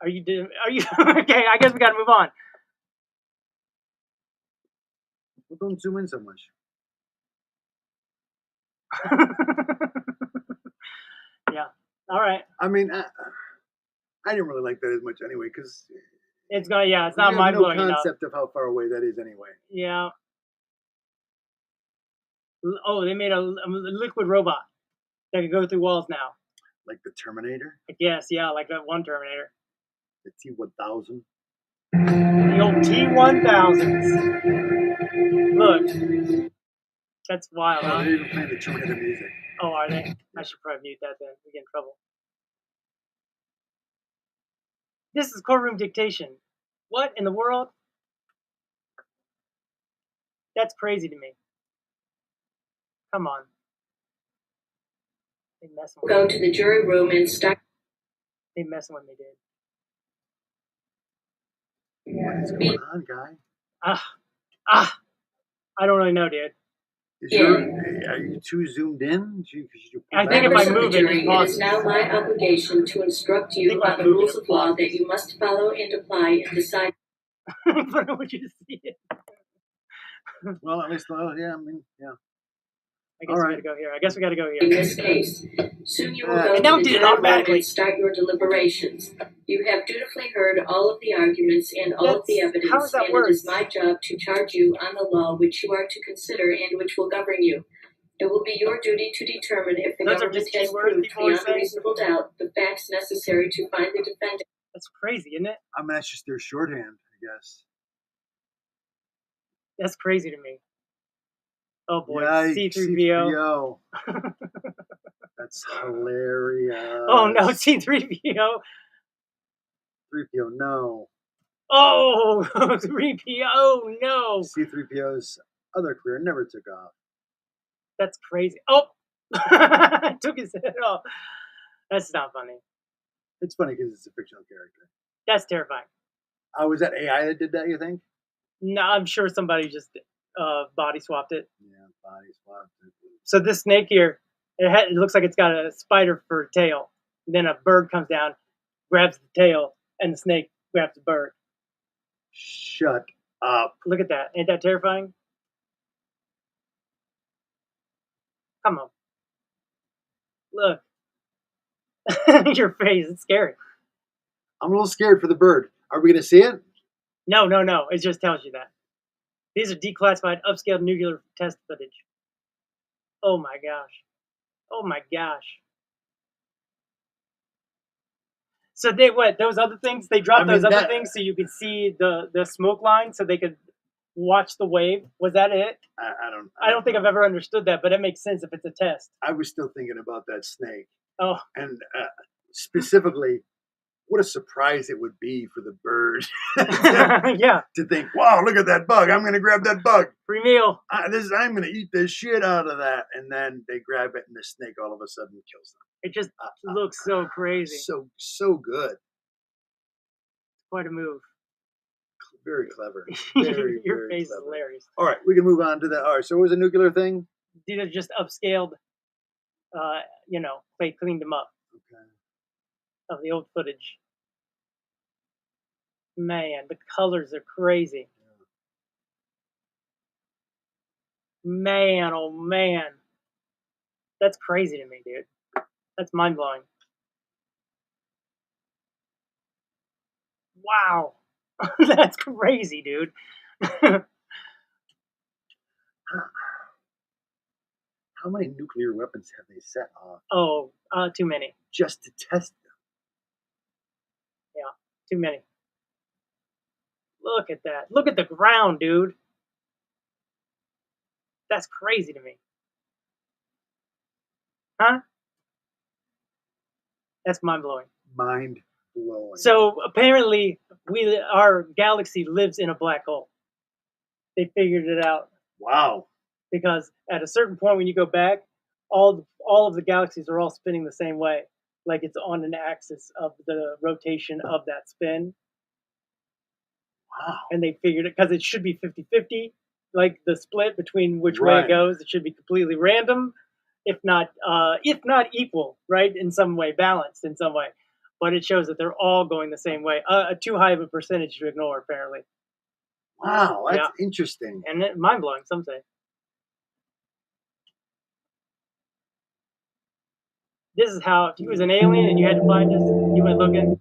Are you okay? I guess we gotta move on. Well, don't zoom in so much. Yeah. All right. I mean, I didn't really like that as much anyway, because it's gonna. Yeah, it's not mind blowing enough. No concept of how far away that is anyway. Yeah. Oh, they made a liquid robot that can go through walls now. Like the Terminator? Yes, yeah, like that one Terminator. The T-1000? The old T-1000s. Look. That's wild, huh? They're even playing the Terminator music. Oh, are they? Yeah. I should probably mute that then. We get in trouble. This is courtroom dictation. What in the world? That's crazy to me. Come on. They messing with Go to the jury room and start. They messing with me, dude. What is going on, guy? I don't really know, dude. Are you too zoomed in? I think if I move it, it pauses. It is now my obligation to instruct you on the rules of law that you must follow and apply and decide. But would you see it? Well, at least, yeah, I mean, yeah. I guess we gotta go here. I guess we gotta go here. In this case, soon you will go now to did the it jury room automatically. and start your deliberations. You have dutifully heard all of the arguments and all of the evidence, how does that and work? it is my job to charge you on the law which you are to consider and which will govern you. It will be your duty to determine if the government has proved beyond a reasonable doubt the facts necessary to find the defendant. That's crazy, isn't it? I mean, that's just their shorthand, I guess. That's crazy to me. Oh boy, Yikes, C3PO. That's hilarious. Oh no, C3PO. 3PO, no. Oh, 3PO, no. C3PO's other career never took off. That's crazy. Oh, took his head off. That's not funny. It's funny because it's a fictional character. That's terrifying. Was that AI that did that, you think? No, I'm sure somebody just body swapped it. Yeah, body swapped it. So this snake here, it looks like it's got a spider for a tail. And then a bird comes down, grabs the tail, and the snake grabs the bird. Shut up. Look at that. Ain't that terrifying? Come on. Look. Your face. It's scary. I'm a little scared for the bird. Are we going to see it? No. It just tells you that. These are declassified, upscaled nuclear test footage. Oh my gosh. Oh my gosh. So they those other things? They dropped those other things so you could see the smoke line so they could watch the wave. Was that it? I don't think I've ever understood that, but it makes sense if it's a test. I was still thinking about that snake. Oh. And specifically, what a surprise it would be for the bird. Yeah. To think, wow, look at that bug. I'm going to grab that bug. Free meal. I'm going to eat the shit out of that. And then they grab it and the snake all of a sudden kills them. It just looks so crazy. So good. Quite a move. Very clever. Your very face clever. is hilarious. All right, we can move on to that. All right, so what was a nuclear thing? These are just upscaled, they cleaned them up. Okay. Of the old footage. Man, the colors are crazy. Yeah. Man, oh man. That's crazy to me, dude. That's mind-blowing. Wow. That's crazy, dude. How many nuclear weapons have they set off? Oh, too many. Just to test them. Yeah, too many. Look at that. Look at the ground, dude. That's crazy to me. Huh? That's mind-blowing. Mind-blowing. So apparently, our galaxy lives in a black hole. They figured it out. Wow. Because at a certain point when you go back, all of the galaxies are all spinning the same way. Like it's on an axis of the rotation of that spin. Wow. And they figured it, because it should be 50-50, like the split between which way it goes. It should be completely random, if not equal, right? In some way, balanced in some way. But it shows that they're all going the same way. Too high of a percentage to ignore, apparently. Wow, that's interesting. And mind-blowing, some say. This is how, if you was an alien and you had to find us, you went looking,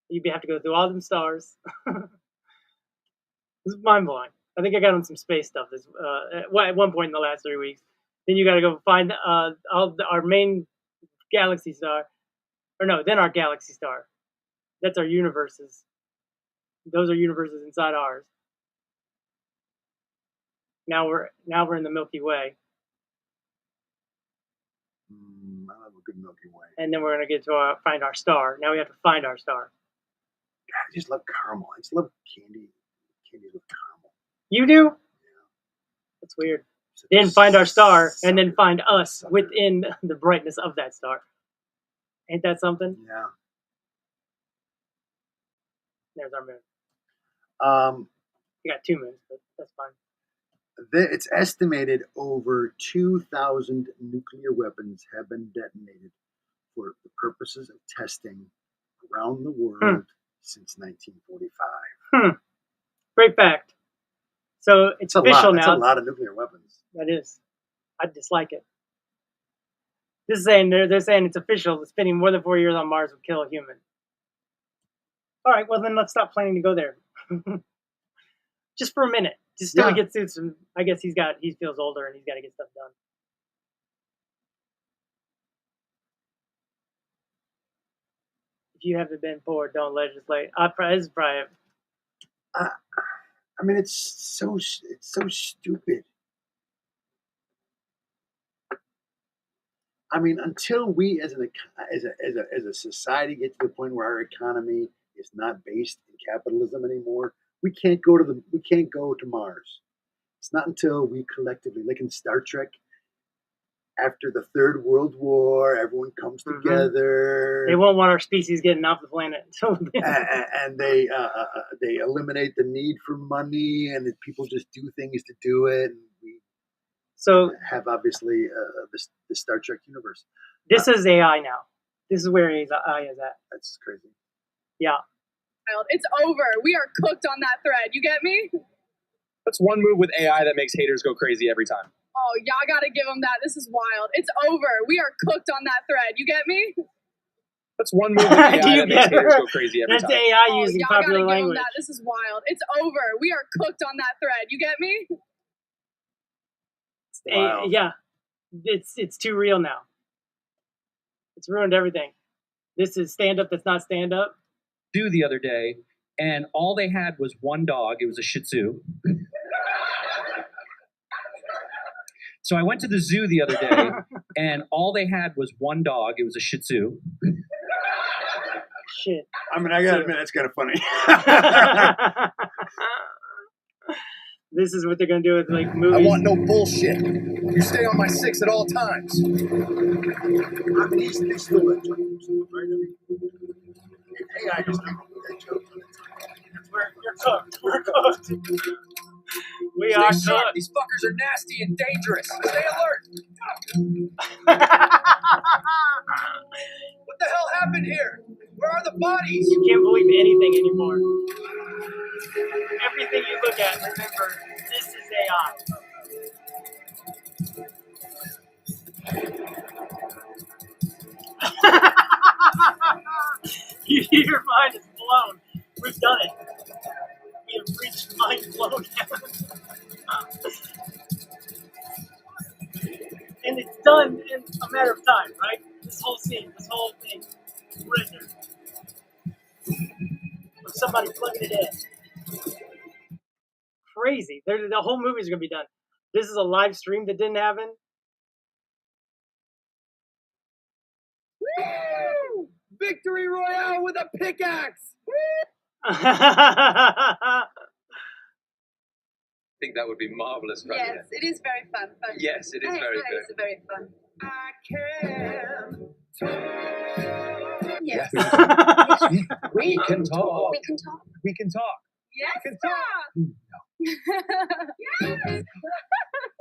you'd have to go through all them stars. This is mind-blowing. I think I got on some space stuff at one point in the last 3 weeks. Then you got to go find our main galaxy star. Or no, then our galaxy star. That's our universes. Those are universes inside ours. Now we're in the Milky Way. I love a good Milky Way. And then we're going to get to find our star. Now we have to find our star. God, I just love caramel. I just love candy. Candy with caramel. You do? Yeah. That's weird. Then find our star, and then find us within the brightness of that star. Ain't that something? Yeah. There's our moon. We got 2 moons, but that's fine. It's estimated over 2,000 nuclear weapons have been detonated for the purposes of testing around the world since 1945. Great fact. So it's official now. That's a lot of nuclear weapons. That is. I dislike it. This is saying they're saying it's official. Spending more than 4 years on Mars would kill a human. All right, well then let's stop planning to go there. Just for a minute. Just till he gets through some. I guess he feels older and he's got to get stuff done. If you haven't been poor, don't legislate. This is probably. I mean, it's so stupid. I mean, until we as a society get to the point where our economy is not based in capitalism anymore, we can't go to Mars. It's not until we collectively, like in Star Trek, after the Third World War, everyone comes together. They won't want our species getting off the planet. And they eliminate the need for money, and people just do things to do it. And we have obviously the Star Trek universe. This is AI now. This is where AI is at. That's crazy. Yeah. It's over. We are cooked on that thread. You get me? That's one move with AI that makes haters go crazy every time. Oh, y'all gotta give them that. This is wild. It's over. We are cooked on that thread. You get me? That's one move with AI that makes haters go crazy every time. That's AI using popular y'all gotta language. give them that. This is wild. It's over. We are cooked on that thread. You get me? Wow. Yeah. It's too real now. It's ruined everything. This is stand-up that's not stand-up. The other day, and all they had was one dog. It was a Shih Tzu. So I went to the zoo the other day, and all they had was one dog. It was a Shih Tzu. Shit. I mean, I gotta admit, that's kind of funny. This is what they're gonna do with like movies. I want no bullshit. You stay on my 6 at all times. I mean, he's still a joke, right? I mean, AI just don't do that joke. You're cooked. We're cooked. We Stay are sharp. cooked. These fuckers are nasty and dangerous. Stay alert. What the hell happened here? Where are the bodies? You can't believe anything anymore. Everything you look at, remember, this is AI. Your mind is blown. We've done it. We have reached mind blown. And it's done in a matter of time, right? This whole scene, this whole thing, rendered. With somebody plugging it in. Crazy. The whole movie's gonna be done. This is a live stream that didn't happen. Woo! Victory Royale with a pickaxe! I think that would be marvelous. Right? Yes, it is very fun. Yes, it is very good. It's very fun. Yes. We can talk. We can talk. We can talk. Yes, We can talk. Yes.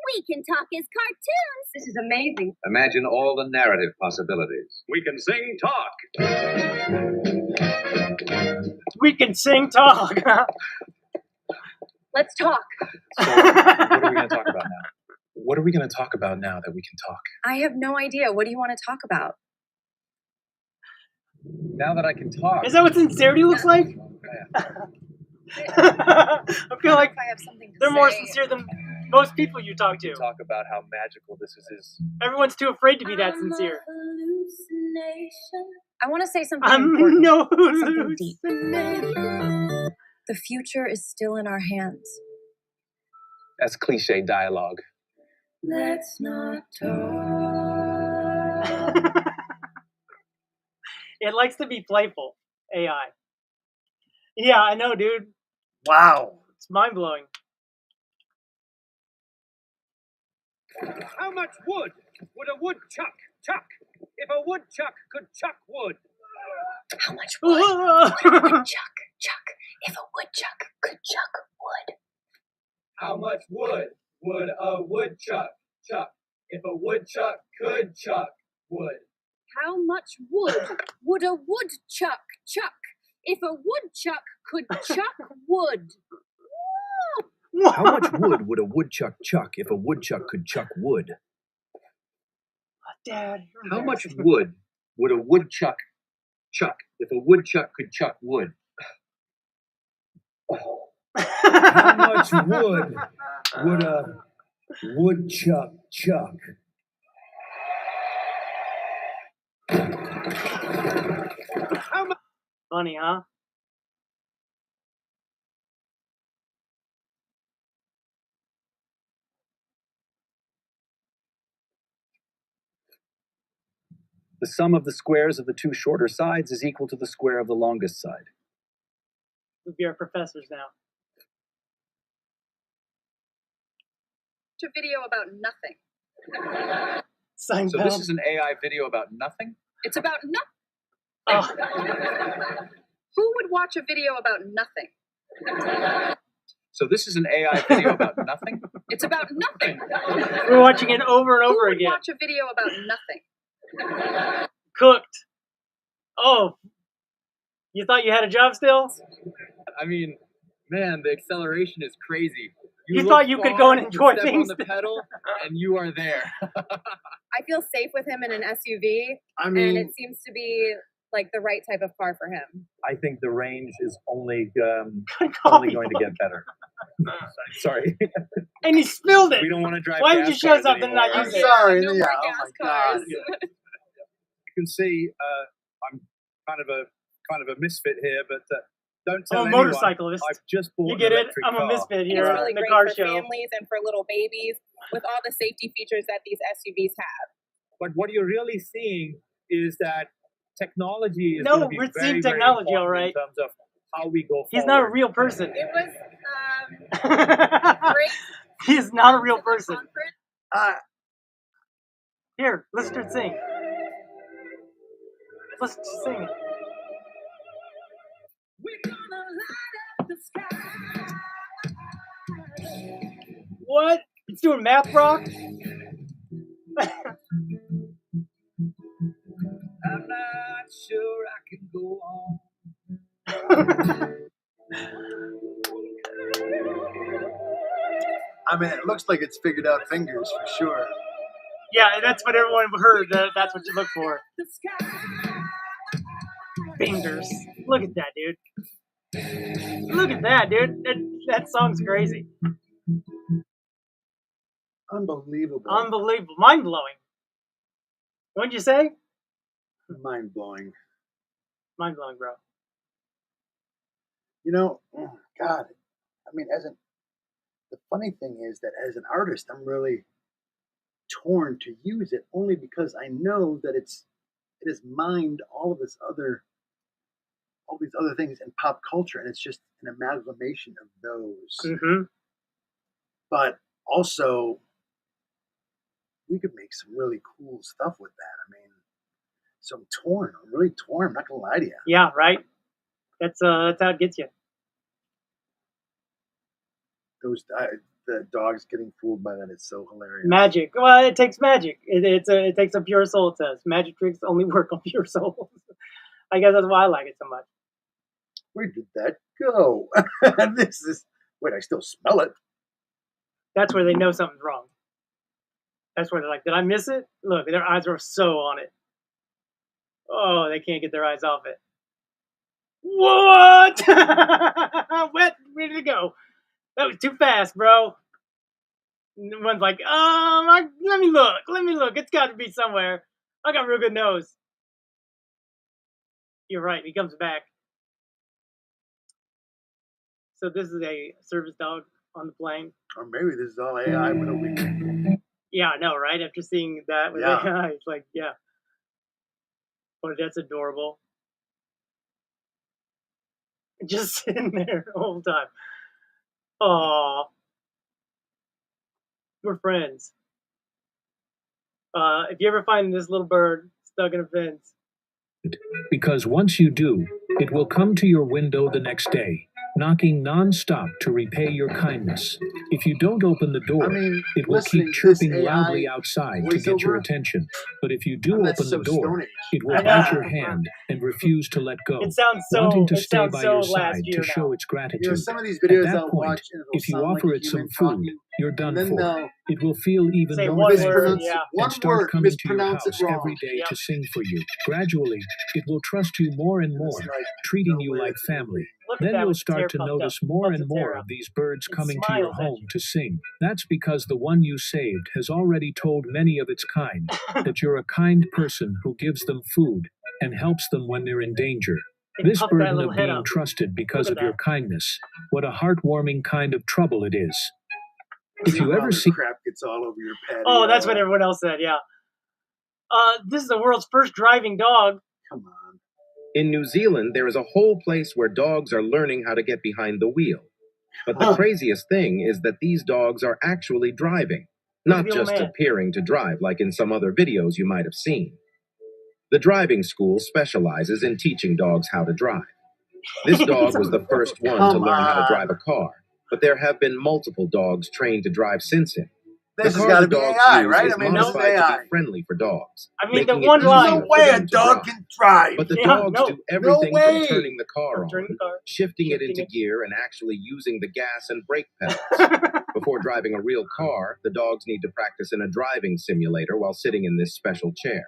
We can talk as cartoons. This is amazing. Imagine all the narrative possibilities. We can sing talk. We can sing talk. Let's talk. So, what are we going to talk about now? What are we going to talk about now that we can talk? I have no idea. What do you want to talk about? Now that I can talk. Is that what sincerity looks like? I feel like I have something to they're say. more sincere than most people you talk to. Talk about how magical this is. Everyone's too afraid to be that sincere. I want to say something I'm important. no Something deep. hallucination. The future is still in our hands. That's cliche dialogue. Let's not It likes to be playful, AI. Yeah, I know, dude. Wow. It's mind-blowing. How much wood would a woodchuck chuck if a woodchuck could chuck wood? How much wood would a woodchuck chuck if a woodchuck could chuck wood? How much wood would a woodchuck chuck if a woodchuck could chuck wood? How much wood would a woodchuck chuck if a woodchuck could chuck wood? How much wood would a woodchuck chuck if a woodchuck could chuck wood? Dad. How much wood would a woodchuck chuck if a woodchuck could chuck wood? How much wood would a woodchuck chuck? Funny, huh? The sum of the squares of the two shorter sides is equal to the square of the longest side. We'll be our professors now. A video about nothing. So this is an AI video about nothing? It's about nothing. Oh. Who would watch a video about nothing? So this is an AI video about nothing? It's about nothing. We're watching it over and over Who would again. watch a video about nothing? Cooked. Oh. You thought you had a job still? I mean, man, the acceleration is crazy. You thought you could go and enjoy step things. on the pedal, and you are there. I feel safe with him in an SUV, I mean- and it seems to be like the right type of car for him. I think the range is only going to get better. Sorry. And he spilled it. We don't want to drive. Why did you gas show cars something and not anymore. use it? Sorry, No yeah, more oh gas my God. cars. You can see I'm kind of a misfit here, but don't tell I'm a anyone. motorcycist. I've just bought You get an it? electric I'm a car. misfit And here it's really in the great car for show. families and for little babies with all the safety features that these SUVs have. But what you're really seeing is that technology is No, going to be we're very, seeing very technology, important all right. in terms of how we go forward. He's not a real person. It was great. He is not a real person. Conference. Here, let's start singing. Let's sing it. What? It's doing math rock? I'm not sure I can go on. I mean, it looks like it's figured out fingers for sure. Yeah, that's what everyone heard. That's what you look for. Fingers. Look at that, dude. Look at that, dude. That song's crazy. Unbelievable. Unbelievable. Mind-blowing. What'd you say? Mind-blowing. Mind-blowing, bro. You know, oh God. I mean, the funny thing is that as an artist, I'm really torn to use it only because I know that it has mined all these other things in pop culture, and it's just an amalgamation of those. Mm-hmm. But also, we could make some really cool stuff with that. I mean, so I'm torn. I'm really torn. I'm not gonna lie to you. Yeah, right. That's how it gets you. The dogs getting fooled by that is so hilarious. Magic. Well, it takes magic. It takes a pure soul test. Magic tricks only work on pure souls. I guess that's why I like it so much. Where did that go? Wait, I still smell it. That's where they know something's wrong. That's where they're like, did I miss it? Look, their eyes are so on it. Oh, they can't get their eyes off it. What? Where did it go? That was too fast, bro. And the one's like, let me look. It's got to be somewhere. I got a real good nose. You're right. He comes back. So this is a service dog on the plane. Or maybe this is all AI with a week. Yeah, I know, right? After seeing that with AI, it's like, yeah. But that's adorable. Just sitting there the whole time. Aww. We're friends. If you ever find this little bird stuck in a fence. Because once you do, it will come to your window the next day, knocking non-stop to repay your kindness. If you don't open the door, it will keep listening to chirping this loudly AI outside to get your voiceover, attention. But if you do I'm open the so door, Stone Age. it will I bite know. your hand and refuse to let go, It sounds so. wanting to It stay sounds by so your last side year to show now. its gratitude. You know, some of these At videos that I'll point, watch, and it'll if you sound offer like a it some human food, talking, you're done and then for. they'll It will feel even Say more one word, deserved yeah. one and start word, coming to your mispronounce house it wrong. every day Yep. to sing for you. Gradually, it will trust you more and more, treating you like family. Look at Then that you'll with its hair start to puffed notice up. more Puffs and its hair more up. of these birds It coming to your smiles at home you. to sing. That's because the one you saved has already told many of its kind that you're a kind person who gives them food and helps them when they're in danger. They This puffed that burden little of head being up. trusted because Look of at your that. kindness, what a heartwarming kind of trouble it is. If you All ever the see crap gets all over your patio. Oh, that's what everyone else said. Yeah. This is the world's first driving dog. Come on. In New Zealand, there is a whole place where dogs are learning how to get behind the wheel. But the craziest thing is that these dogs are actually driving, Look at not the old just man. appearing to drive like in some other videos you might have seen. The driving school specializes in teaching dogs how to drive. This dog was the first one to learn how to drive a car, but there have been multiple dogs trained to drive since him. This the has car got the to be dogs AI, use right? is I mean, this is modified to AI. be friendly for dogs. I mean, the making one it line. easier No for way them a to dog drive. can drive. But the Yeah, dogs no. do everything No from way. turning the car From turning on, the car, shifting it shifting into it. gear, and actually using the gas and brake pedals. Before driving a real car, the dogs need to practice in a driving simulator while sitting in this special chair.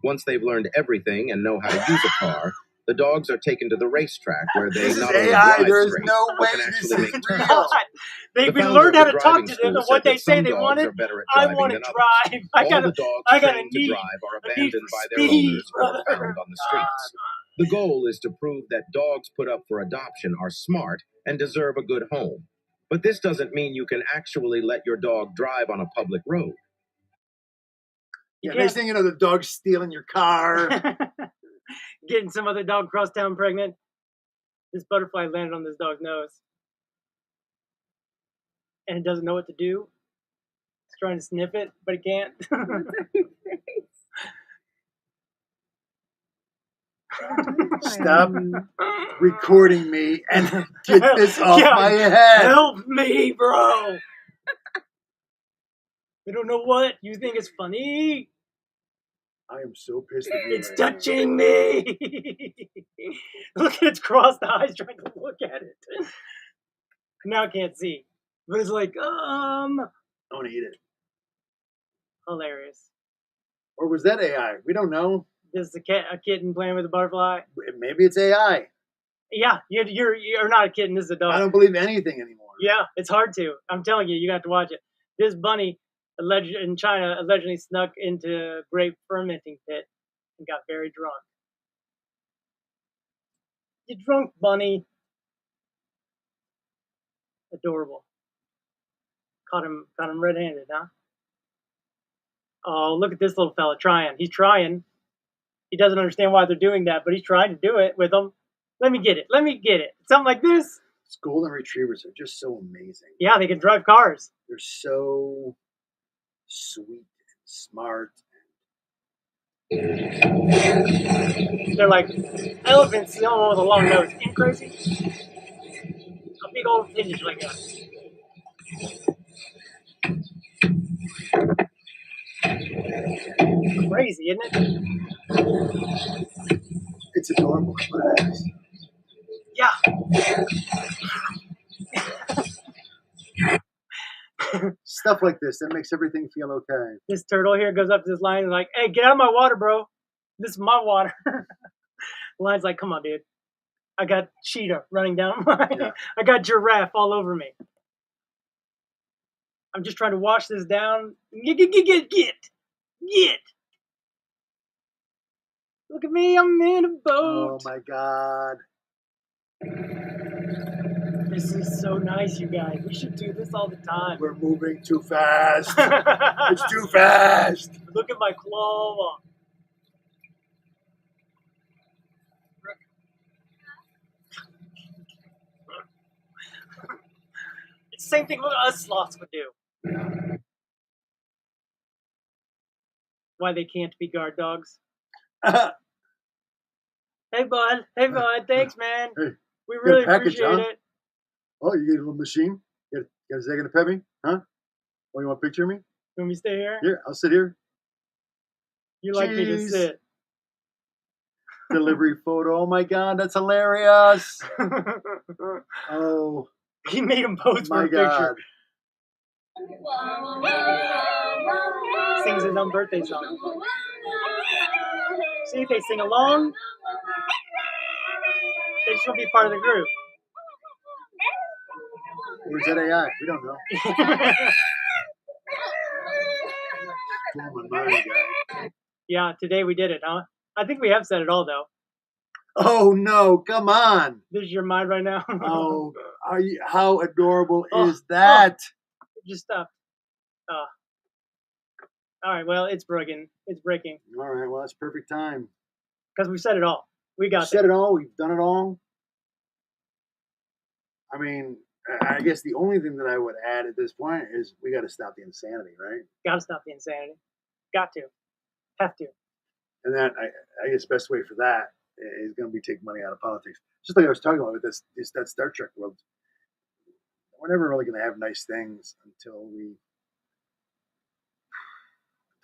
Once they've learned everything and know how to use a car, the dogs are taken to the racetrack where they This is not only AI. drive There is straight, no but way can this actually is make turns. real. The We founder learned of how the to talk driving to them school and said what they that say some they dogs wanted. are better at I driving want to than others. drive. All the dogs I got a trained to need. drive are A need abandoned for by their speed, owners or brother. found on the streets. The goal is to prove that dogs put up for adoption are smart and deserve a good home. But this doesn't mean you can actually let your dog drive on a public road. Yeah, next thing you know, the dog's stealing your car. Getting some other dog cross town pregnant. This butterfly landed on this dog's nose. And it doesn't know what to do. It's trying to sniff it, but it can't. Stop recording me and get this off my head. Help me, bro. You don't know what? You think it's funny? I am so pissed at you. It's touching me. Look at its crossed eyes trying to look at it. Now I can't see. But it's like, I want to eat it. hilarious. Or was that AI? We don't know. This is a kitten playing with a butterfly. Maybe it's AI. Yeah, you're not a kitten. This is a dog. I don't believe anything anymore. Yeah, it's hard to. I'm telling you, you got to watch it. This bunny in China allegedly snuck into grape fermenting pit and got very drunk. You drunk, bunny. Adorable. Caught him red-handed, huh? Oh, look at this little fella trying. He's trying. He doesn't understand why they're doing that, but he's trying to do it with them. Let me get it. Let me get it. Something like this. Golden retrievers are just so amazing. Yeah, they can drive cars. They're so sweet and smart. They're like elephants, the only one with a long nose. Ain't crazy? A big old appendage like that. Crazy, isn't it? It's adorable. Yeah. Stuff like this that makes everything feel okay. This turtle here goes up to this lion and like, hey, get out of my water, bro. This is my water. The lion's like, come on, dude. I got cheetah running down my I got giraffe all over me. I'm just trying to wash this down. Get. Look at me, I'm in a boat. Oh my God. This is so nice, you guys. We should do this all the time. We're moving too fast. It's too fast. Look at my claw. It's the same thing what us sloths would do. Why they can't be guard dogs. Hey, bud. Thanks, man. Hey. We Got really a package, appreciate huh? it. Oh, you get a little machine? Got a second to pet me? Huh? Oh, you want a picture of me? Can we stay here? Here, I'll sit here. You like me to Cheese. sit. Delivery photo. Oh my god, that's hilarious. Oh. He made him pose for my a picture. god. Sings his own birthday song. See, they sing along. They just want to be part of the group. Where's that AI? We don't know. Oh my mind, guy. Yeah, today we did it, huh? I think we have said it all, though. Oh no, come on. This is your mind right now? Oh, how adorable is that? It just stopped. All right, well, it's breaking. It's breaking. All right, well, that's perfect time. Because we said it all. We got said it all. We've done it all. I mean, I guess the only thing that I would add at this point is we got to stop the insanity, right? Got to stop the insanity. Got to. Have to. And that, I guess, best way for that is going to be take money out of politics. Just like I was talking about with that Star Trek world. We're never really going to have nice things until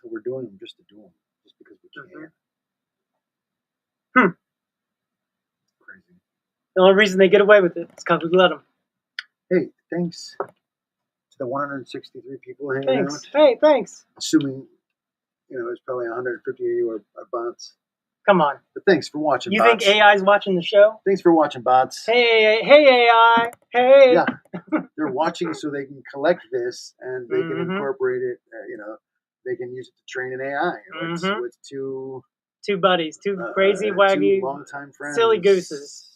we're doing them just to do them, just because we can. Crazy. The only reason they get away with it is because we let them. Hey, thanks to the 163 people hanging out. Hey, thanks. Assuming, there's probably 150 of you are bots. Come on. But thanks for watching, You bots. think AI's watching the show? Thanks for watching, bots. Hey AI. Hey. Yeah. They're watching so they can collect this and they can incorporate it, they can use it to train an AI. With two buddies, two crazy, waggy, two longtime friends. silly gooses.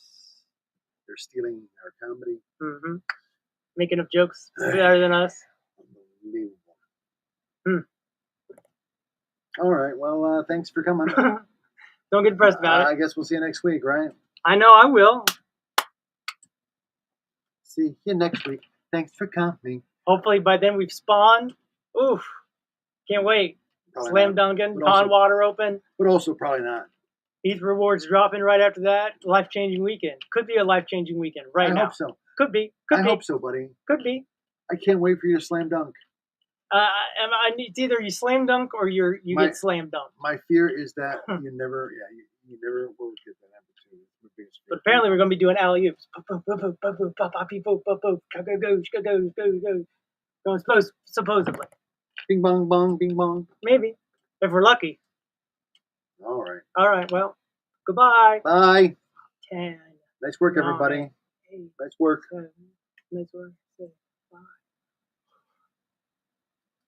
They're stealing our comedy. Making up jokes better than us. Unbelievable. All right. Well, thanks for coming. Don't get depressed about it. I guess we'll see you next week, right? I know I will. See you next week. Thanks for coming. Hopefully by then we've spawned. Oof. Can't wait. Probably Slam not. dunking, But pond also- water open. But also probably not. These rewards dropping right after that. Life-changing weekend. Could be a life-changing weekend right now. I hope so. Could be. I hope so, buddy. Could be. I can't wait for you to slam dunk. It's either you slam dunk or you get slam dunked. My fear is that you never will get that opportunity. But apparently we're going to be doing alley-oops. Go. Supposedly. Bing bong bong, bing bong. Maybe. If we're lucky. All right. All right, well, goodbye. Bye. 10. Nice work, everybody. 9, 8, Nice work. 7. Nice work. 6.